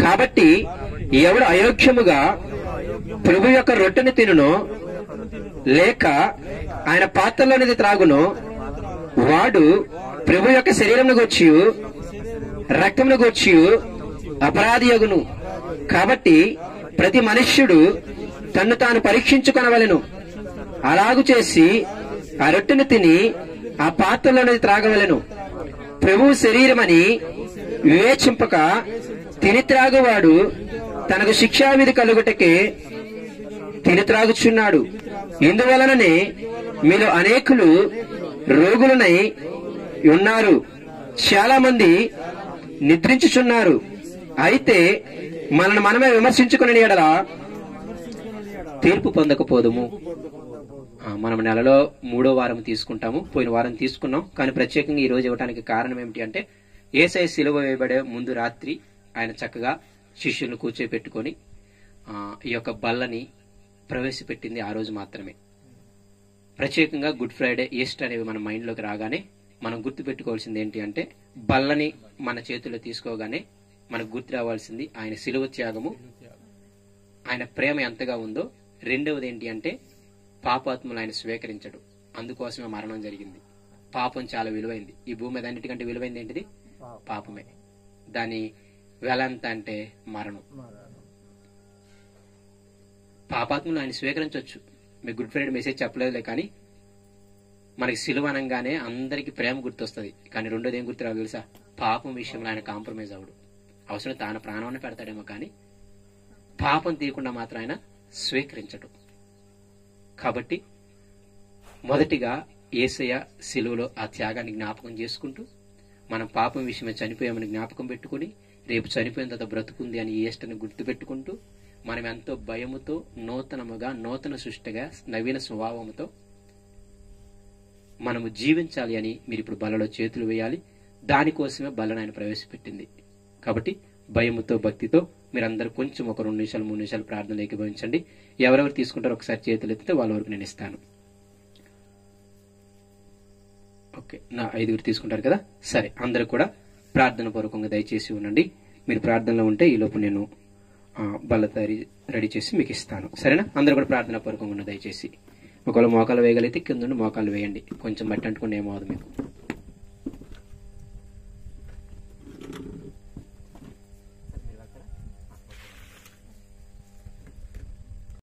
కాబట్టి ఎవడు అయోగ్యముగా ప్రభు యొక్క రొట్టెను తినునో లేక ఆయన పాత్రలోనిది త్రాగునో వాడు ప్రభు యొక్క శరీరమును గూర్చి రక్తమును గూర్చి అపరాధియగును. కాబట్టి ప్రతి మనుష్యుడు తన్ను తాను పరీక్షించుకొనవలెను. అలాగు చేసి ఆ రొట్టెను తిని ఆ పాత్రలోనిది త్రాగవలెను. ప్రభువు శరీరమని వివేచింపక తిని త్రాగువాడు తనకు శిక్షావిధి కలుగుటకే తిని త్రాగుచున్నాడు. ఇందువలననే మీలో అనేకులు రోగులనై ఉన్నారు, చాలా మంది నిద్రించుచున్నారు. అయితే మనల్ని మనమే విమర్శించుకుని ఎడల తీర్పు పొందకపోదుము. మనం నెలలో 3వ వారం తీసుకుంటాము. పోయిన వారం తీసుకున్నాం, కానీ ప్రత్యేకంగా ఈ రోజు ఇవ్వడానికి కారణం ఏమిటి అంటే యేసయ్య సిలువ వేయబడే ముందు రాత్రి ఆయన చక్కగా శిష్యులను కూర్చోపెట్టుకొని ఈ యొక్క బల్లని ప్రవేశపెట్టింది ఆ రోజు మాత్రమే. ప్రత్యేకంగా గుడ్ ఫ్రైడే, ఈస్టర్ అనేవి మన మైండ్లోకి రాగానే మనం గుర్తు పెట్టుకోవాల్సింది ఏంటి అంటే బల్లని మన చేతుల్లో తీసుకోగానే మనకు గుర్తు రావాల్సింది ఆయన సిలువ త్యాగము, ఆయన ప్రేమ ఎంతగా ఉందో. రెండవది ఏంటి అంటే పాపాత్ములు ఆయన స్వీకరించడు, అందుకోసమే మరణం జరిగింది. పాపం చాలా విలువైంది. ఈ భూమి మీద అన్నిటికంటే విలువైంది ఏంటిది? పాపమే. దాని వెల ఎంత అంటే మరణం. పాపాత్ములు ఆయన స్వీకరించవచ్చు. మీకు గుడ్ ఫ్రైడే మెసేజ్ చెప్పలేదులే, కానీ మనకి సిలువ అనగానే అందరికి ప్రేమ గుర్తొస్తుంది. కానీ రెండోది ఏం గుర్తు రాదు తెలుసా? పాపం విషయంలో ఆయన కాంప్రమైజ్ అవడు. అవసరం తాను ప్రాణాన్ని పెడతాడేమో, కానీ పాపం తీయకుండా మాత్రం ఆయన స్వీకరించడు. కాబట్టి మొదటిగా యేసయ్య సిలువలో ఆ త్యాగాన్ని జ్ఞాపకం చేసుకుంటూ మనం పాపం విషయమే చనిపోయామని జ్ఞాపకం పెట్టుకుని రేపు చనిపోయిన తర్వాత బ్రతుకుంది అని ఈస్టర్ని గుర్తు పెట్టుకుంటూ మనం ఎంతో భయముతో నూతనముగా నూతన సృష్టిగా నవీన స్వభావంతో మనము జీవించాలి అని మీరు ఇప్పుడు బలలో చేతులు వేయాలి. దానికోసమే బలను ఆయన ప్రవేశపెట్టింది. కాబట్టి భయముతో భక్తితో మీరందరూ కొంచెం ఒక 2 నిమిషాలు 3 నిమిషాలు ప్రార్థన ఏకీభవించండి. ఎవరెవరు తీసుకుంటారో ఒకసారి చేతులు ఎత్తితే వాళ్ళ వరకు నేను ఇస్తాను. ఓకే, నా 5 తీసుకుంటారు కదా, సరే. అందరూ కూడా ప్రార్థన పూర్వకంగా దయచేసి ఉండండి. మీరు ప్రార్థనలో ఉంటే ఈ లోపు నేను బల్ల రెడీ చేసి మీకు ఇస్తాను, సరేనా? అందరూ కూడా ప్రార్థన పూర్వకంగా ఉన్న దయచేసి. ఒకవేళ మోకాలు వేయగలిగితే కింద మోకాలు వేయండి, కొంచెం బట్టి అంటుకుంటే ఏమవుతుంది మీకు.